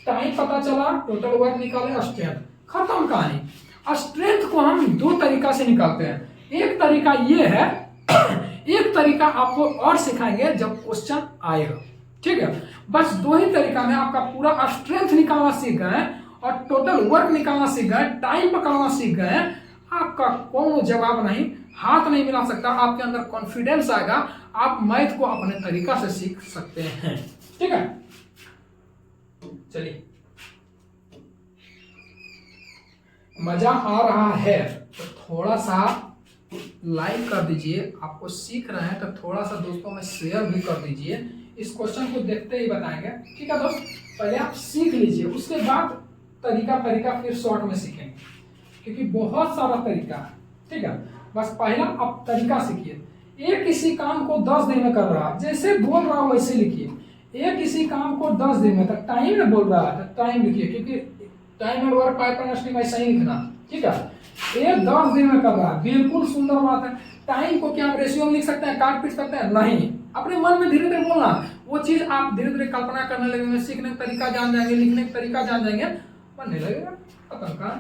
टाइम पता चला, टोटल वर्क निकाले, स्ट्रेंथ, खत्म कहानी। स्ट्रेंथ को हम दो तरीका से निकालते हैं। एक तरीका ये है, एक तरीका आपको और सिखाएंगे जब क्वेश्चन आएगा, ठीक है। बस दो ही तरीका में आपका पूरा स्ट्रेंथ निकालना सीख गए और टोटल वर्क निकालना सीख गए, टाइम पकड़ना सीख गए। आपका कोनो जवाब नहीं, हाथ नहीं मिला सकता, आपके अंदर कॉन्फिडेंस आएगा, आप मैथ को अपने तरीका से सीख सकते हैं, ठीक है। चलिए, मजा आ रहा है तो थोड़ा सा लाइक कर दीजिए। आपको सीख रहे हैं तो थोड़ा सा दोस्तों में शेयर भी कर दीजिए। इस क्वेश्चन को देखते ही बताएंगे, ठीक है दोस्त। पहले आप सीख लीजिए, उसके बाद तरीका फिर शॉर्ट में सीखेंगे, क्योंकि बहुत सारा तरीका है, ठीक है। बस पहला आप तरीका सीखिए। ये किसी काम को 10 दिन में कर रहा है, जैसे बोल रहा हूं वैसे लिखिए। ये किसी काम को 10 दिन में, तक टाइम में बोल रहा है तो टाइम लिखिए, क्योंकि टाइम एंड वर्क पाइप ऐसा ही लिखना, ठीक है। ये 10 दिन में कर रहा है, बिल्कुल सुंदर बात है। टाइम को क्या हम रेशियो में लिख सकते हैं, काट पीट सकते हैं? नहीं, अपने मन में धीरे धीरे बोलना। वो चीज आप धीरे धीरे कल्पना करने लगेंगे, सीखने का तरीका जान जाएंगे, लिखने का तरीका जान जाएंगे, बनने लगेगा। खत्म का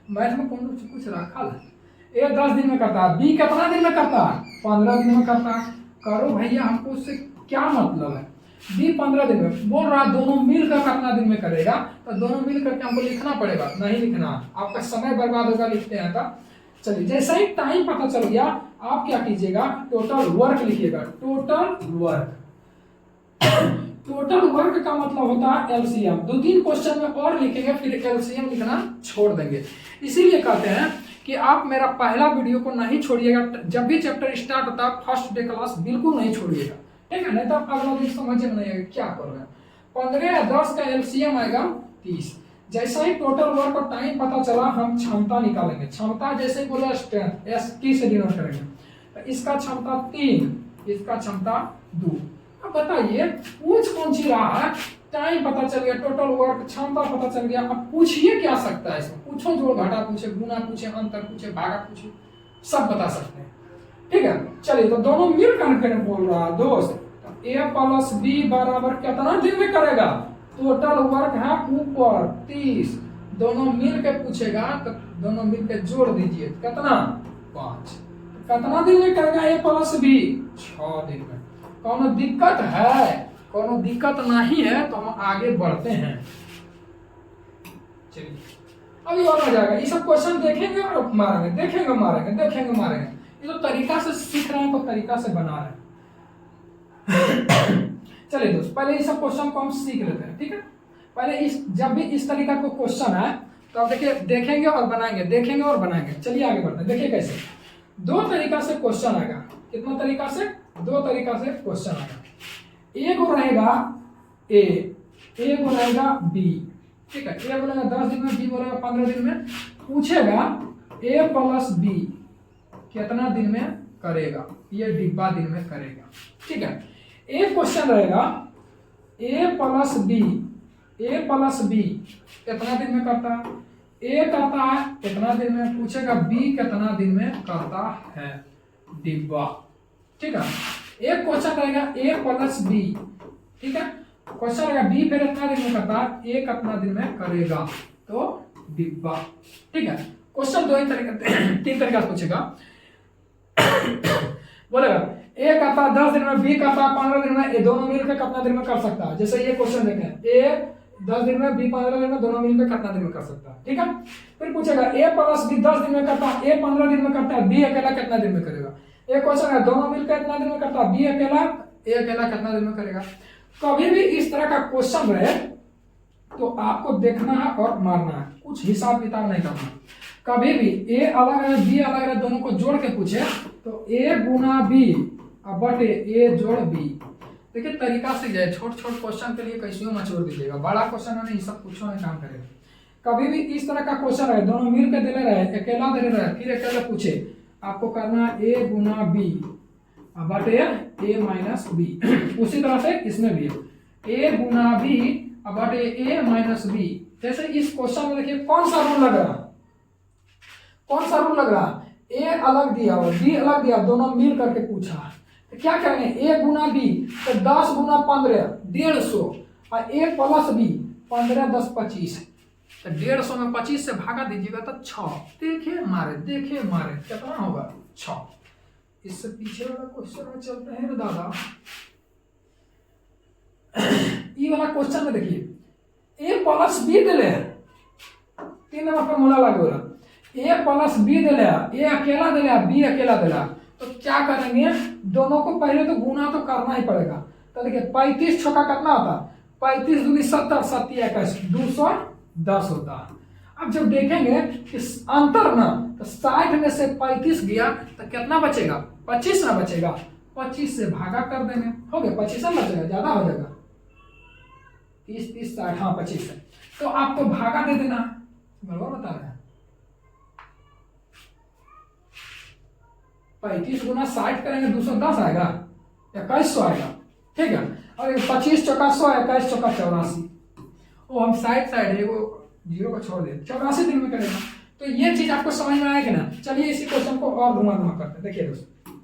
मैथ में कौन कुछ रखा है। ए 10 दिन में करता है, बी कितना दिन में करता है? 15 दिन में करता है। करो भैया, हमको उससे क्या मतलब है? बी 15 दिन में बोल रहा है, दोनों मिलकर कितना दिन में करेगा? तो दोनों मिलकर के हमको लिखना पड़ेगा, नहीं लिखना, आपका समय बर्बाद होगा लिखते हैं तब। चलिए, जैसा ही टाइम पता चल गया, आप क्या कीजिएगा? टोटल वर्क लिखिएगा। टोटल वर्क, टोटल वर्क का मतलब होता है एलसीएम। 2-3 क्वेश्चन में और लिखेंगे, फिर एलसीएम लिखना छोड़ देंगे। इसीलिए कहते हैं कि आप मेरा पहला वीडियो को नहीं छोड़िएगा। जब भी चैप्टर स्टार्ट होता है, फर्स्ट डे क्लास बिल्कुल नहीं छोड़िएगा, ठीक है। नहीं तो अगला दिन समझ में नहीं आएगा क्या कर रहे हैं। 15 या 10 का एलसीएम आएगा 30। जैसा ही टोटल वर्क और टाइम पता चला, हम क्षमता निकालेंगे। क्षमता जैसे बोला स्ट्रेंथ, ST से डिनोट करेंगे। तो इसका क्षमता 3, इसका क्षमता 2। अब बताइए पूछ कौन सी रहा है? टाइम पता चल गया, टोटल वर्क, क्षमता पता चल गया। अब पूछिए क्या सकता है इसमें? पूछो, जोड़ घटा पूछे, गुना पूछे, अंतर पूछे, भागा पूछे, सब बता सकते हैं, ठीक है। चलिए, तो दोनों मिल करके बोल रहा है दोस्त, A + B बराबर कितना दिन में करेगा? टोटल वर्क है ऊपर 30, दोनों मिल के पूछेगा तो दोनों मिल के जोड़ दीजिए, कितना? 5। कितना दिन में करेगा A + B? 6 दिन में। कोनो दिक्कत है? कोनो दिक्कत नहीं है, तो हम आगे बढ़ते हैं। चलिए, अभी और आ जाएगा। ये सब क्वेश्चन देखेंगे और मारेंगे, देखेंगे मारेंगे, देखेंगे मारेंगे। ये तो तरीका से सीख रहे हैं, तो तरीका से बना रहे हैं। चलिए दोस्त, पहले ये सब क्वेश्चन को हम सीख लेते हैं, ठीक है। पहले जब भी इस तरीका को क्वेश्चन है तो आप देखिए, देखेंगे और बनाएंगे, देखेंगे और बनाएंगे। चलिए आगे बढ़ते हैं। देखिए कैसे 2 तरीका से क्वेश्चन आएगा। कितना तरीका से? 2 तरीका से क्वेश्चन आएगा। एक रहेगा A, एक रहेगा B, ठीक है। A बोलेगा 10 दिन में, B बोलेगा 15 दिन में। पूछेगा A + B कितना दिन में करेगा, ये डिब्बा दिन में करेगा। ठीक है, एक क्वेश्चन रहेगा ए प्लस बी कितना दिन में करता है, ए करता है कितना दिन में, पूछेगा बी कितना दिन में करता है डिब्बा। ठीक है, एक क्वेश्चन रहेगा ए प्लस बी, ठीक है, क्वेश्चन रहेगा बी फिर कितना दिन में करता है, ए कितना दिन में करेगा तो डिब्बा। ठीक है, क्वेश्चन तीन तरीके से पूछेगा। बोलेगा ए करता है 10 दिन में, बी करता है 15 दिन में, ये दोनों मिलकर कितना दिन में कर सकता है। जैसे ये क्वेश्चन देखें, ए 10 दिन में, बी 15 दिन में, दोनों मिलकर कितना दिन में कर सकता है। ठीक है, फिर पूछेगा ए प्लस बी 10 दिन में करता है, ए 15 दिन में करता है, बी अकेला कितना दिन में करेगा। एक क्वेश्चन है दोनों मिलकर कितना दिन में करता है, बी अकेला, ए अकेला कितना दिन में करेगा। कभी भी इस तरह का क्वेश्चन रहे तो आपको देखना है और मारना है, कुछ हिसाब किताब नहीं करना। कभी भी ए अलग है बी अलग है, दोनों को जोड़ के पूछे तो ए गुना बी बटे ए जोड़ बी। देखिए तरीका से जाए, छोट छोट क्वेश्चन के लिए कैसे मचोड़ दीजिएगा, बड़ा क्वेश्चन है नहीं, सब कुछ नहीं काम करेगा। कभी भी इस तरह का क्वेश्चन है दोनों मिल के दे रहे, अकेला दे रहे, फिर अकेला पूछे, आपको करना है ए गुना बी बटे ए माइनस बी। उसी तरह से इसमें भी ए गुना बी बटे ए माइनस बी। जैसे इस क्वेश्चन में देखिए कौन सा रूल लग रहा, कौन सा रूल लग रहा, ए अलग दिया और बी अलग दिया, दोनों मिल करके पूछा। तो क्या करेंगे, ए गुना बी तो 10 गुना 15 150 और ए प्लस बी 15 10 25, तो 150 में 25 से भागा दीजिएगा तो 6। देखिए मारे कितना होगा 6। इससे पीछे वाला क्वेश्चन में चलते हैं दादा। ये वाला क्वेश्चन में देखिए ए प्लस बी दे ले, 3 नंबर पर मोला लागू रहा, ए प्लस बी दे ले, ए अकेला दे ले, बी अकेला दे ले। तो क्या करेंगे, दोनों को पहले तो गुना तो करना ही पड़ेगा। तो देखिए 35 छक्का कितना होता, 35 दूनी 70 7 21 210 होता है। अब जब देखेंगे कि अंतर ना, तो 60 में से 35 गया तो कितना बचेगा, 25 ना बचेगा, 25 से भागा कर देंगे, हो गया 25 ना बचेगा, ज्यादा हो जाएगा 30 30 60, हाँ 25 से। तो आपको भागा दे देना, बराबर बता रहे हैं 35 गुना 60 करेंगे 210 आएगा, 2100 आएगा। ठीक है, और 25 चौका 100, 21 चौका 84। वो हम साइड है, वो जीरो को छोड़ दे, 84 दिन में करेगा। तो ये चीज आपको समझ में आएगी ना। चलिए इसी क्वेश्चन को और घुमा करते हैं। देखिए दोस्तों,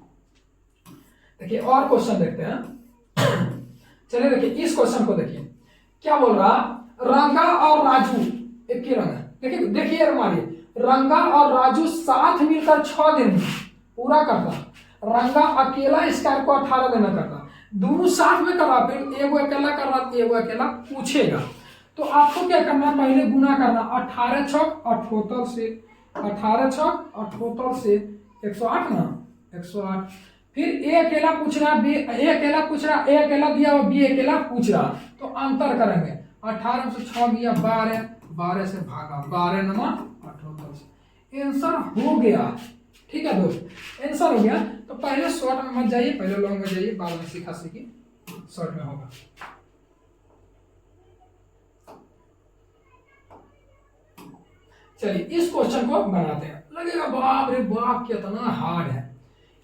देखिए और क्वेश्चन देखते हैं। चलिए देखिए इस क्वेश्चन को देखिए, क्या बोल रहा, रंगा और राजू एक ही रंग है। देखिए हमारी रंगा और राजू साथ मिलकर 6 दिन में पूरा करता, रंगा अकेला स्क्वायर को 18 दिन में करता, दोनों साथ में करा, फिर एगो अकेला कर रहा, एगो अकेला पूछेगा। तो आपको क्या करना, पहले गुना करना, 18 छक 78 से, 18 छक 78 से 108 ना, 108। फिर ए अकेला पूछ रहा, बी ए अकेला पूछ रहा, ए अकेला दिया और बी अकेला पूछ रहा। तो अंतर करेंगे, 18 से 6 गया 12, 12 से भागा 12 नमा 78 से। आंसर हो गया। ठीक है दोस्त, आंसर हो गया। तो पहले शॉर्ट में मत जाइए, पहले लॉन्ग में जाइए, बाद में सीखा सीखी शॉर्ट में होगा। चलिए इस क्वेश्चन को बनाते हैं। लगेगा बाप रे बाप कितना हार्ड है।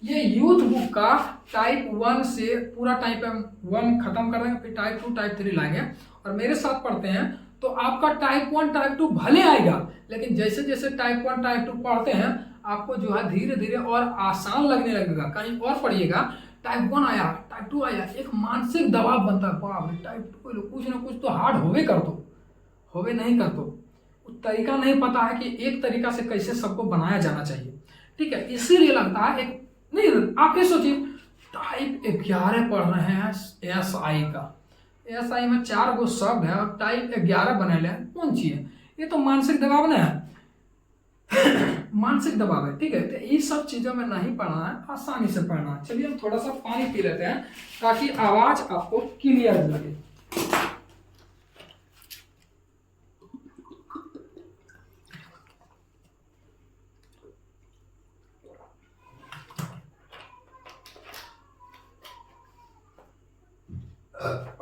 ये यूथ बुक का टाइप 1 से पूरा टाइप 1 खत्म कर देंगे, फिर टाइप 2 टाइप 3 लाएंगे और मेरे साथ पढ़ते हैं। तो आपका टाइप 1 टाइप 2 भले आएगा, लेकिन जैसे जैसे टाइप 1 टाइप 2 पढ़ते हैं आपको जो है धीरे धीरे और आसान लगने लगेगा। कहीं और पढ़िएगा, टाइप 1 आया टाइप 2 आया, एक मानसिक दबाव बनता है, बाप रे टाइप 2 कुछ ना कुछ तो हार्ड होवे कर दो, होवे नहीं कर दो। तरीका नहीं पता है कि एक तरीका से कैसे सबको बनाया जाना चाहिए। ठीक है, इसीलिए लगता है एक नहीं। आप ये सोचिए, टाइप 11 पढ़ रहे हैं SI का, SI में 4 गो शब्द है और टाइप 11 बने ले, कौन चीज है ये? तो मानसिक दबाव ना है। मानसिक दबाव है। ठीक है, तो ये सब चीजों में नहीं पढ़ना है, आसानी से पढ़ना है। चलिए हम थोड़ा सा पानी पी लेते हैं ताकि आवाज आपको क्लियर लगे।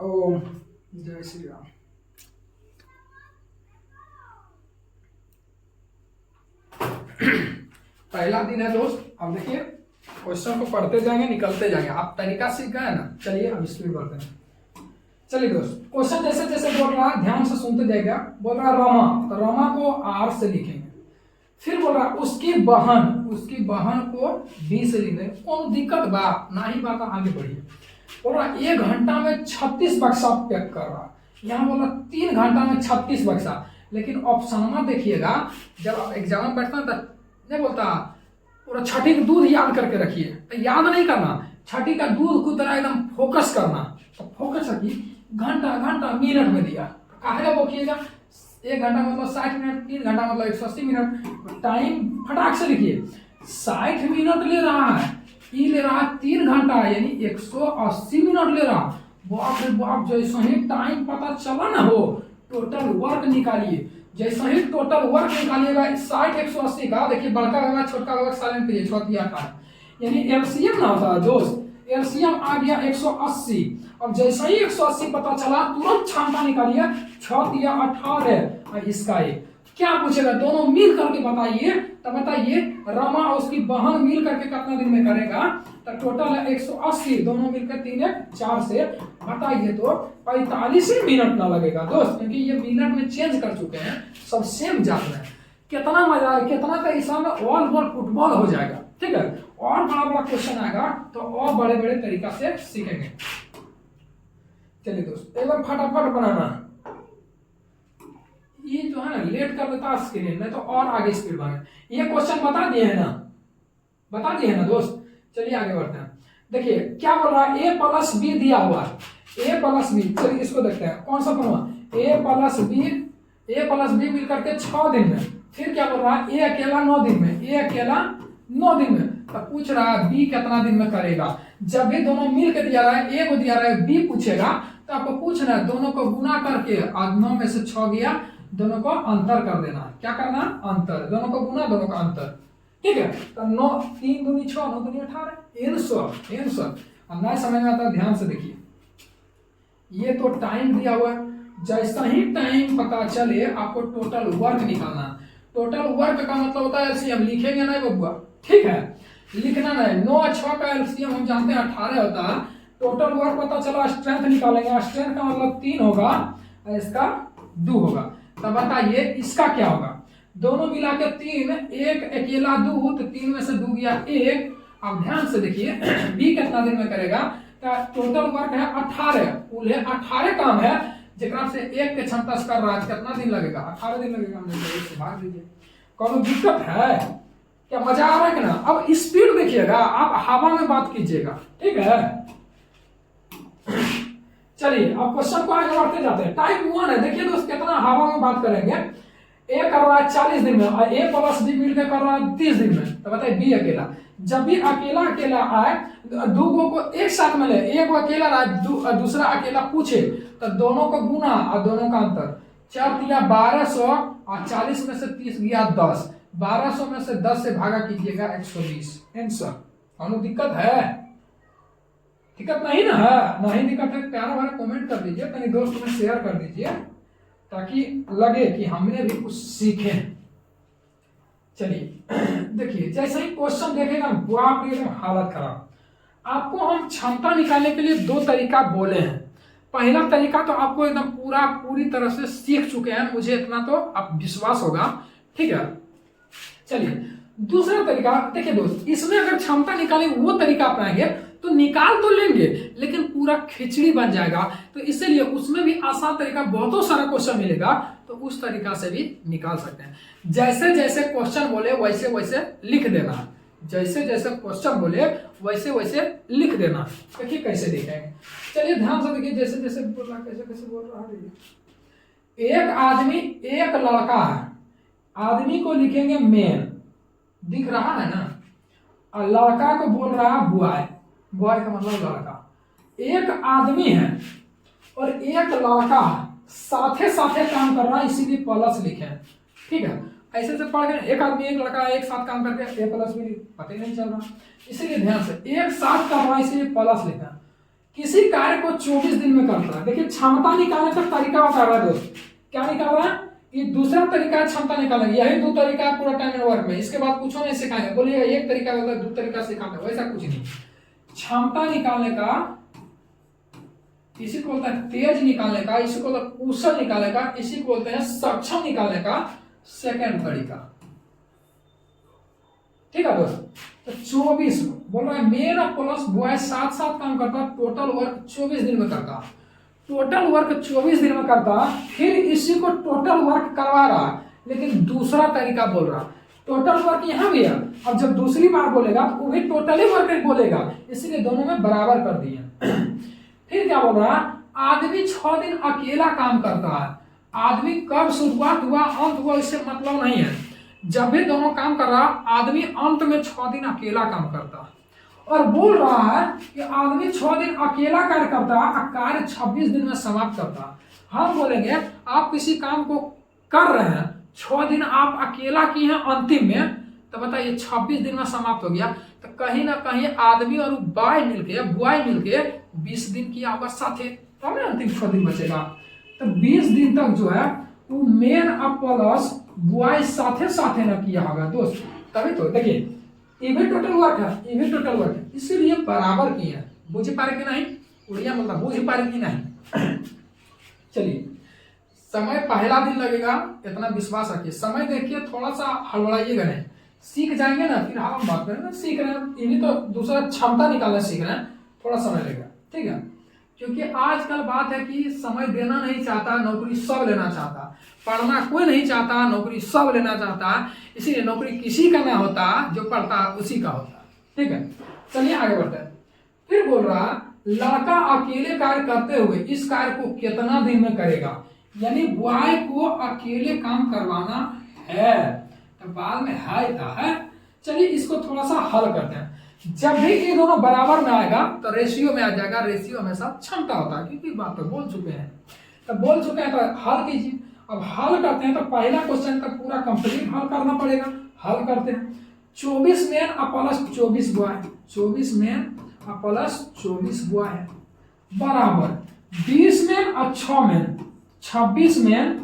ओम जय श्री राम। पहला दिन है दोस्त। अब देखिए क्वेश्चन को पढ़ते जाएंगे, निकलते जाएंगे। आप तरीका सीख गए ना। चलिए अब स्पीड बढ़ते हैं। चलिए दोस्त, क्वेश्चन जैसे जैसे बोल रहा है ध्यान से सुनते जाएगा। बोल रहा है रमा, तो रमा को आर से लिखेंगे। फिर बोल रहा है उसकी बहन को बी से लिखेंगे। कौन दिक्कत बा ना ही बात, आगे बढ़िए। बोल रहा 1 घंटा में 36 बक्सा पैक कर रहा। यहाँ बोल रहा 3 घंटा में 36 बक्सा। लेकिन ऑप्शन में देखिएगा, जब आप एग्जाम में बैठता तो नहीं बोलता पूरा छठी का दूध याद करके रखिए, तो याद नहीं करना, छठी का दूध को तरह एकदम फोकस करना। तो फोकस रखिए, घंटा मिनट में दिया, काहे बोलिएगा 1 घंटा मतलब 60 मिनट, 3 घंटा मतलब 180 मिनट। टाइम फटाक से लिखिए, 60 मिनट ले रहा है, ये ले रहा है 3 घंटा यानी 180 मिनट ले रहा। बाप रे बाप, जैसे ही टाइम पता चला ना हो टोटल वर्क निकालिए। जैसे ही टोटल वर्क निकालिएगा 60 180 का, देखिए बड़का होगा छोटा होगा साइलेंट करिए, 6 तिया 18 यानी एलसीएम ना होता है दोस्त। एलसीएम आ गया 180। अब जैसे ही 180 पता चला तुरंत क्षमता निकालिए, 6 तिया 18 और इसका एक क्या पूछेगा, दोनों मिल करके बताइए। तो बताइए रमा और उसकी बहन मिल करके कितना दिन में करेगा, तो टोटल है 180, दोनों मिलकर 3 1 4 से बताइए तो 45 ही मिनट ना लगेगा दोस्त, क्योंकि ये मिनट में चेंज कर चुके हैं, सब सेम जा रहे हैं। कितना मजा है, कितना का हिसाब में ऑल बॉल फुटबॉल हो जाएगा। ठीक है, और बड़ा बड़ा क्वेश्चन आएगा तो और बड़े बड़े तरीका से सीखेंगे। चलिए दोस्त, एक बार फटाफट बनाना। ये जो है ना लेट कर देता है स्क्रीन, नहीं तो और आगे स्पीड बढ़े। ये क्वेश्चन बता दिए है ना, बता दिए है ना दोस्त। चलिए आगे बढ़ते हैं। देखिए क्या बोल रहा है, a प्लस बी दिया हुआ है, a प्लस बी। चलिए इसको देखते हैं कौन सा फॉर्मूला, a प्लस बी मिलकर के 6 दिन में। फिर क्या बोल रहा है, a अकेला 9 दिन में, a अकेला 9 दिन में। तो पूछ रहा है b कितना दिन में करेगा। जब भी दोनों मिल के दिया रहा है, a को दिया रहा है, b पूछेगा तो आपको पूछना है दोनों को गुना करके, आज 9 में से 6 गया, दोनों को अंतर कर देना। क्या करना, अंतर, दोनों को गुना दोनों का अंतर। ठीक है, तो 9 3 दूनी 6 9 दूनी 18 आंसर। अब नए समझ में आता है, ध्यान से देखिए। ये तो टाइम दिया हुआ है, जैसा ही टाइम पता चले आपको टोटल वर्क निकालना। टोटल वर्क का मतलब होता है एलसीएम, लिखेंगे नहीं बबुआ, ठीक है, लिखना नहीं। 9 और 6 का एलसीएम हम जानते हैं 18 होता है। टोटल वर्क पता चला, स्ट्रेंथ निकालेंगे, स्ट्रेंथ का मतलब 3 होगा और इसका 2 होगा। तब बताइए इसका क्या होगा, दोनों मिला के 3, एक अकेला 2, तो 3 में से 2 गया 1। अब ध्यान से देखिए बी कितना दिन में करेगा, तो टोटल वर्क है 18, कुल है 18 काम है, जेकरा से 1 के क्षमता से कर रहा है, कितना दिन लगेगा, 18 दिन लगेगा। हमने इससे भाग दीजिए, कौन दिक्कत है क्या, मजा आ रहा है कि ना। अब स्पीड देखिएगा, आप हवा में बात कीजिएगा, ठीक है। चलिए अब क्वेश्चन को आगे बढ़ते जाते हैं। टाइप 1 है, देखिए दोस्त कितना हवा में बात करेंगे। ए कर रहा है 40 दिन में और ए प्लस बी मिलकर कर रहा है 30 दिन में। तो बताइए बी अकेला, जब भी अकेला आए, दो को एक साथ में ले, एक को अकेला रहा दूसरा अकेला पूछे, तो दोनों को गुना और दोनों का अंतर। 4 दिया 1200 और 40 में से 30 गया 10, 1200 में से 10 से भागा कीजिएगा 120 आंसर। कौन दिक्कत है, दिक्कत नहीं ना है, नहीं दिक्कत है प्यारा भरा कमेंट कर दीजिए, अपने दोस्त में शेयर कर दीजिए ताकि लगे कि हमने भी कुछ सीखे। चलिए देखिए, जैसे ही क्वेश्चन देखेगा बाप रे हालत खराब। आपको हम क्षमता निकालने के लिए 2 तरीका बोले हैं। पहला तरीका तो आपको एकदम पूरी तरह से सीख चुके हैं, मुझे इतना तो आप विश्वास होगा, ठीक है। चलिए दूसरा तरीका देखिए दोस्त, इसमें अगर क्षमता निकाले वो तरीका अपनाएंगे तो निकाल तो लेंगे लेकिन पूरा खिचड़ी बन जाएगा। तो इसलिए उसमें भी आसान तरीका, बहुत सारा क्वेश्चन मिलेगा तो उस तरीका से भी निकाल सकते हैं। जैसे जैसे क्वेश्चन बोले वैसे वैसे लिख देना, जैसे जैसे क्वेश्चन बोले वैसे वैसे लिख देना। देखिए कैसे लिखेंगे, चलिए ध्यान से देखिए, जैसे जैसे बोल रहा कैसे कैसे बोल रहा है। एक आदमी, एक लड़का है, आदमी को लिखेंगे मैन, दिख रहा है ना, और लड़का को बोल रहा है बॉय, बॉय का मतलब लड़का। एक आदमी है और एक लड़का है, साथे साथे काम कर रहा है, इसीलिए प्लस लिखे, ठीक है। ऐसे से पढ़ के एक आदमी एक लड़का एक साथ काम करके ए प्लस भी पता ही नहीं चल रहा, इसीलिए ध्यान से एक साथ कर रहा है, इसीलिए प्लस लिखा। किसी कार्य को 24 दिन में करता है। देखिए क्षमता निकालने का तरीका बता रहा है दोस्त, क्या निकाल रहा है, ये दूसरा तरीका है क्षमता निकालने का, यही 2 तरीका है पूरा टाइम एंड वर्क में। इसके बाद कुछ नहीं सिखाएंगे, बोलिए एक तरीका मतलब 2 तरीका सिखाते हैं, वैसा कुछ नहीं। क्षमता निकालने का इसी को बोलते हैं तेज निकालने का, इसी को बोलते हैं कुशल निकालने का, इसी को बोलते हैं सक्षम निकालने का सेकंड तरीका। ठीक है दोस्त, तो 24 बोल रहा है मेन और प्लस बॉय साथ साथ काम करता, टोटल वर्क 24 दिन में करता, टोटल वर्क 24 दिन में करता, फिर इसी को टोटल वर्क करवा रहा, लेकिन दूसरा तरीका बोल रहा। टोटल वर्क यहाँ भी है, अब जब दूसरी बार बोलेगा तो वो भी टोटली वर्क बोलेगा, इसलिए दोनों में बराबर कर दिए। फिर क्या बोल रहा है, आदमी 6 दिन अकेला काम करता है। आदमी कब शुरुआत हुआ अंत हुआ इससे मतलब नहीं है, जब भी दोनों काम कर रहा आदमी अंत में 6 दिन अकेला काम करता है। और बोल रहा है कि आदमी 6 दिन अकेला कार्य करता है, कार्य 26 दिन में समाप्त करता है। हम बोलेंगे आप किसी काम को कर रहे हैं, 6 दिन आप अकेला किए हैं अंतिम में, तो बताइए 26 दिन में समाप्त हो गया, तो कहीं ना कहीं आदमी और बॉय मिलके 20 दिन किया होगा साथे, तब ना अंतिम 6 दिन बचेगा। तो 20 दिन तक जो है वो मेन और प्लस बॉय साथे साथे ना किया होगा दोस्त, तभी तो देखिए ये भी टोटल वर्क है, इसीलिए बराबर किए हैं। बुझ पा रहे कि नहीं, उड़िया मतलब बुझ पा रहे कि नहीं। चलिए, समय पहला दिन लगेगा, इतना विश्वास रखिए। समय देखिए थोड़ा सा हड़बड़ाइएगा नहीं, सीख जाएंगे ना, फिर हम बात करेंगे। सीख रहे हैं, ये भी तो दूसरा क्षमता निकालना सीख रहे हैं, थोड़ा समय लगेगा, ठीक है। क्योंकि आजकल बात है कि समय देना नहीं चाहता, नौकरी सब लेना चाहता, पढ़ना कोई नहीं चाहता, नौकरी सब लेना चाहता, इसीलिए नौकरी किसी का ना होता, जो पढ़ता उसी का होता, ठीक है। चलिए आगे बढ़ते हैं। फिर बोल रहा लड़का अकेले कार्य करते हुए इस कार्य को कितना दिन में करेगा, यानी बॉय को अकेले काम करवाना है, तो बाद में है। चलिए इसको थोड़ा सा हल करते हैं। जब भी ये दोनों बराबर में आएगा तो रेशियो में आ जाएगा, रेशियो हमेशा क्षमता होता है, क्योंकि बात तो बोल चुके हैं, तो हल कीजिए। अब हल करते हैं तो पहला क्वेश्चन का पूरा कंप्लीट हल करना पड़ेगा। हल करते हैं, 24 main plus 24 boy, 24 main plus 24 boy है बराबर 20 मेन और 6 मेन, 26 मेन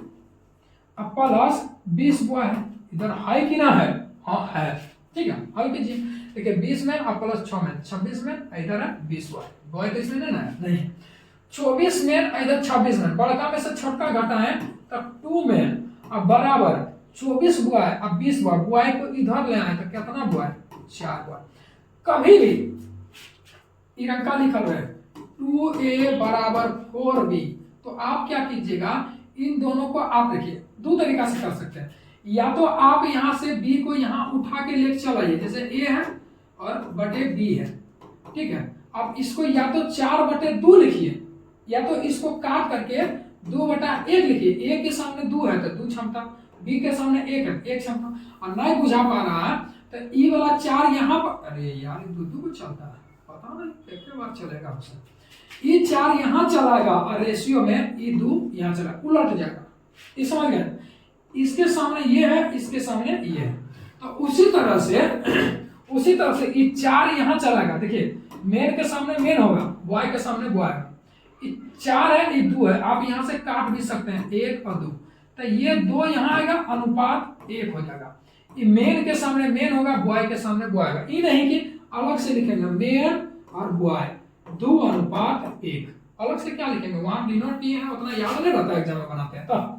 प्लस 20 बॉय है। इधर है कि ना है, हाँ है, ठीक है। हल कीजिए, देखिए 20 मेन और प्लस 6 मेन, 26 मेन, इधर है 20 बॉय तो इसमें नहीं। 24 मेन इधर 26 मेन, बड़का में से छोटका घटा है तब 2 मेन अब बराबर 24 बॉय अब 20 बॉय को इधर ले आए तो कितना बॉय, 4 बॉय। कभी भी इरंका लिखल है 2a बराबर 4b, तो आप क्या कीजिएगा, इन दोनों को आप देखिए 2 तरीका से कर सकते हैं। या तो आप यहां से b को यहां उठा के लेके चलाइए, जैसे a है और बटे b है, ठीक है। अब इसको या तो 4/2 लिखिए, या तो इसको काट करके 2/1 लिखिए। a के सामने 2 है तो 2 क्षमता, b के सामने 1 है 1 क्षमता, और नहीं बुझा पा रहा है तो e वाला 4 यहाँ पर, अरे यार 2 को चलता है, पता नहीं कितने बार चलेगा हमसे। ये 4 यहाँ चलाएगा और रेशियो में ये 2 यहाँ चला, उलट जाएगा, ये समझ गए। इसके सामने ये है, इसके सामने ये है, तो उसी तरह से ये 4 यहाँ चलाएगा। देखिए मेन के सामने मेन होगा, बॉय के सामने बॉय, ये 4 है ये 2 है, आप यहाँ से काट भी सकते हैं 1 और 2, तो ये 2 यहाँ आएगा, अनुपात 1 हो जाएगा। ये मेन के सामने मेन होगा, बॉय के सामने बॉय होगा। ये नहीं कि अलग से लिखेंगे मेन और बॉय 2:1, अलग से क्या लिखेंगे, वहां डिनोट किए हैं, उतना याद नहीं रहता एग्जाम में बनाते हैं। तब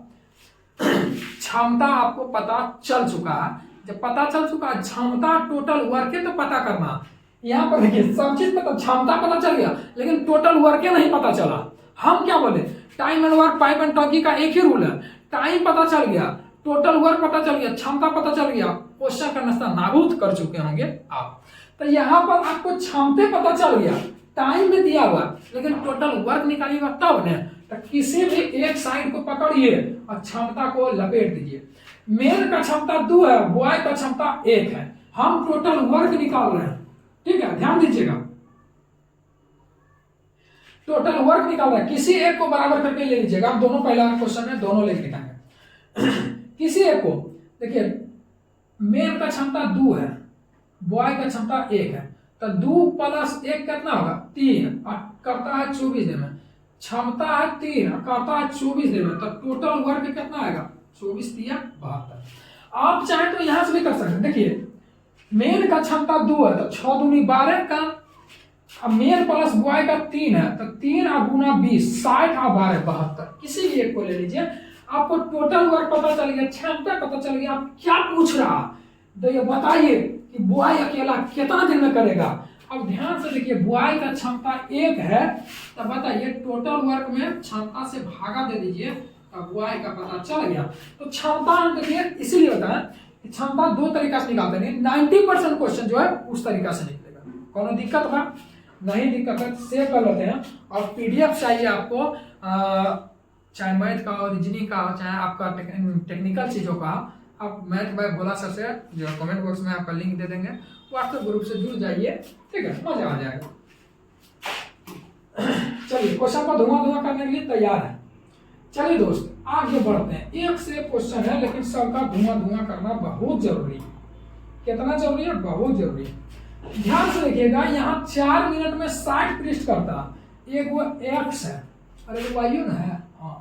क्षमता आपको पता चल चुका है, जब पता चल चुका क्षमता टोटल वर्क है तो पता करना। यहाँ पर देखिए सब चीज पता, क्षमता पता चल गया लेकिन टोटल वर्क नहीं पता चला। हम क्या बोले, time and work pipe and टंकी का एक ही रूल है, टाइम पता चल गया, टोटल वर्क पता चल गया, क्षमता पता चल गया, क्वेश्चन का नाश्ता नाबूद कर चुके होंगे आप। तो यहाँ पर आपको क्षमते पता चल गया, टाइम में दिया हुआ, लेकिन टोटल वर्क निकालिएगा तब ने। तो किसी भी एक साइड को पकड़िए और क्षमता को लपेट दीजिए। मेन का क्षमता 2 है, बॉय का क्षमता 1 है, हम टोटल वर्क निकाल रहे हैं, ठीक है, ध्यान दीजिएगा। टोटल वर्क निकाल रहे हैं, किसी एक को बराबर करके ले लीजिएगा। हम दोनों पहला क्वेश्चन में दोनों लेके निकालेंगे। किसी एक को देखिए, मेन का क्षमता 2 है, बॉय का क्षमता 1 है, तो 2 + 1 कितना होगा 3, और करता है 24 दिन में। क्षमता है 3 और करता है 24 दिन में, तो टोटल वर्क कितना आएगा 24 तिया 72। आप चाहे तो यहां से भी कर सकते हैं। देखिए मेन का क्षमता 2 है तो 6 दूनी 12 का, अब मेन प्लस बॉय का 3 है तो 3 गुना 20 60 और 12 72। किसी भी एक को ले लीजिए, आपको टोटल वर्क पता चल गया, क्षमता पता चल गया। आप क्या पूछ रहा तो ये बताइए कि बॉय अकेला कितना दिन में करेगा। अब ध्यान से देखिए बॉय का क्षमता 1 है तो बताइए टोटल वर्क में क्षमता से भागा दे दीजिए तो बॉय का पता चल गया। तो क्षमता हम देखिए इसीलिए बताएं कि क्षमता 2 तरीका से निकालते हैं। 90% क्वेश्चन जो है उस तरीका से निकलेगा। कोनो दिक्कत बा? नहीं दिक्कत है, सेव कर लेते हैं। और पीडीएफ चाहिए आपको चाहे मैथ का और रीजनिंग का, चाहे आपका टेक्निकल चीजों का, आप मैथ बाय भोला सर से जो कमेंट बॉक्स में आपका लिंक दे देंगे, व्हाट्सएप ग्रुप से जुड़ जाइए, ठीक है, मजा आ जाएगा। चलिए क्वेश्चन को धुआं करने के लिए तैयार है। चलिए दोस्त आगे बढ़ते हैं। एक से क्वेश्चन है लेकिन सबका धुआं करना बहुत जरूरी है। कितना जरूरी है? बहुत जरूरी है। ध्यान से देखिएगा, यहाँ 4 मिनट में 60 पृष्ठ करता। एक वो एक्स है, अरे वो वाई ना है, हाँ,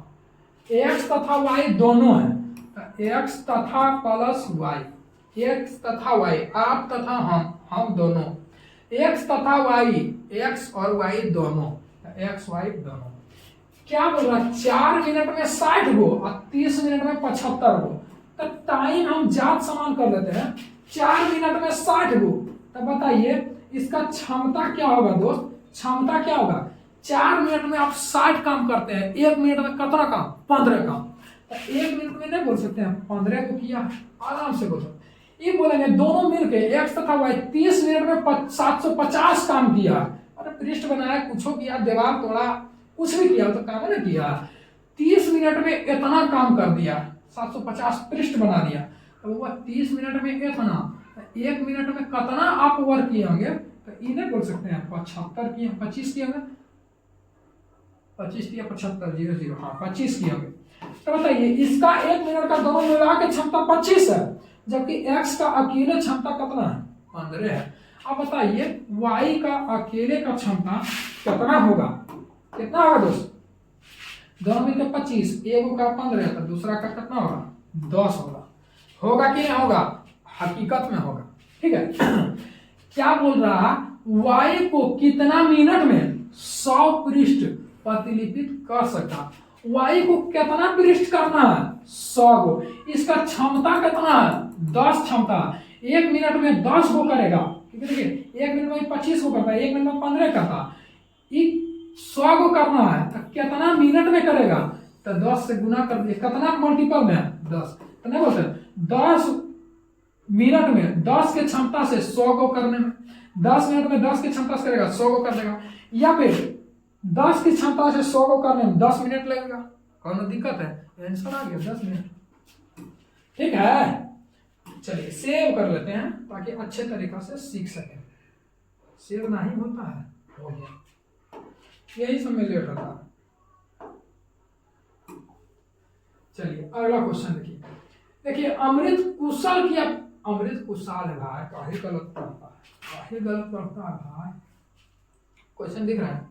एक्स तथा वाई दोनों है। एक्स तथा प्लस वाई, एक्स तथा वाई, आप तथा हम दोनों, एक्स तथा वाई, एक्स और वाई दोनों, एक्स वाई दोनों। क्या बोल रहा है? 4 मिनट में 60 गो और 30 मिनट में 75 गो। तो टाइम हम जात समान कर लेते हैं। 4 मिनट में 60 गो, तब बताइए इसका क्षमता क्या होगा दोस्त? क्षमता क्या होगा? 4 मिनट में आप 60 काम करते हैं, 1 मिनट में कितना काम? 15 काम। तो 1 मिनट में नहीं बोल सकते हैं 15 को किया, आराम से बोल सकते। ये बोलेंगे दोनों मिलके एक्स तथा वाई 30 मिनट में 750 काम किया। अरे पृष्ठ बनाया, कुछ किया, दीवार तोड़ा, कुछ भी किया तो काम ना किया। 30 मिनट में इतना काम कर दिया, 750 पृष्ठ बना दिया। तो वो 30 मिनट में इतना, 1 मिनट में कितना आप वर्क किए होंगे? तो ये नहीं बोल सकते हैं 75 किए, 25 किए होंगे, 25 या 75 00, हाँ 25 किए होंगे। तो बताइए इसका 1 मिनट का दोनों मिला के क्षमता 25 है, जबकि एक्स का अकेले क्षमता कितना है? 15 है। अब बताइए वाई का अकेले का क्षमता कितना होगा? कितना होगा दोस्त? दोनों मिलकर 25, एक का 15 तो दूसरा का कितना होगा? 10 होगा। होगा कि नहीं होगा? हकीकत में होगा, ठीक है। क्या बोल रहा? वाई को कितना मिनट में 100 पृष्ठ प्रतिलिपित कर सकता? वाई को कितना पृष्ठ करना है? 100 गो। इसका क्षमता कितना है? 10 क्षमता। 1 मिनट में 10 गो करेगा, ठीक है। देखिए 1 मिनट में 25 गो करता है, 1 मिनट में 15 करता। 100 गो करना है तो कितना मिनट में करेगा? तो 10 से गुना कर दिए, कितना मल्टीपल में? 10। तो नहीं बोलते 10 मिनट में 10 के क्षमता से 100 गो करने में, 10 मिनट में 10 की क्षमता से करेगा 100 गो कर देगा। या फिर 10 की क्षमता से 100 को करने में 10 मिनट लगेगा। कौन दिक्कत है? आंसर आ गया 10 मिनट, ठीक है। चलिए सेव कर लेते हैं ताकि अच्छे तरीका से सीख सकें। सेव नहीं होता है, हो गया, यही सब में लेट होता है। चलिए अगला क्वेश्चन देखिए। देखिए अमृत कुशल की, अमृत कुशल है भाई, काहे गलत पढ़ता है, काहे गलत पढ़ता है भाई। क्वेश्चन दिख रहा है,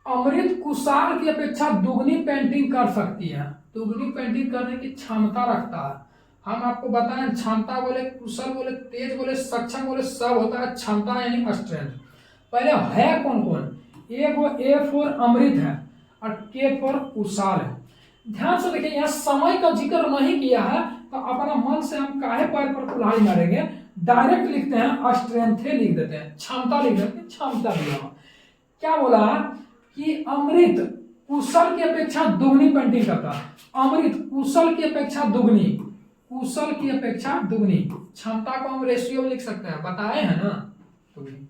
अमृत कुशाल की अपेक्षा दुगनी पेंटिंग कर सकती है। दुगनी पेंटिंग करने की क्षमता रखता है। हम आपको बताएं क्षमता बोले, कुशल बोले, तेज बोले, सक्षम बोले, सब होता है क्षमता यानी स्ट्रेंथ। पहले है कौन कौन? एक वो ए फॉर अमृत है और के फॉर कुशाल है। ध्यान से देखिए यहाँ समय का जिक्र नहीं किया है तो अपना मन से हम काहे पैर पर कुल्हाड़ी मारेंगे, डायरेक्ट लिखते हैं स्ट्रेंथ लिख देते हैं, क्षमता लिख देते हैं, क्षमता दिया। क्या बोला कि अमृत कुशल की अपेक्षा दुगनी पेंटिंग करता है। अमृत कुशल की अपेक्षा दुगनी, कुशल की अपेक्षा दुगनी। क्षमता को हम रेशियो में लिख सकते हैं, बताए हैं ना, दुगनी।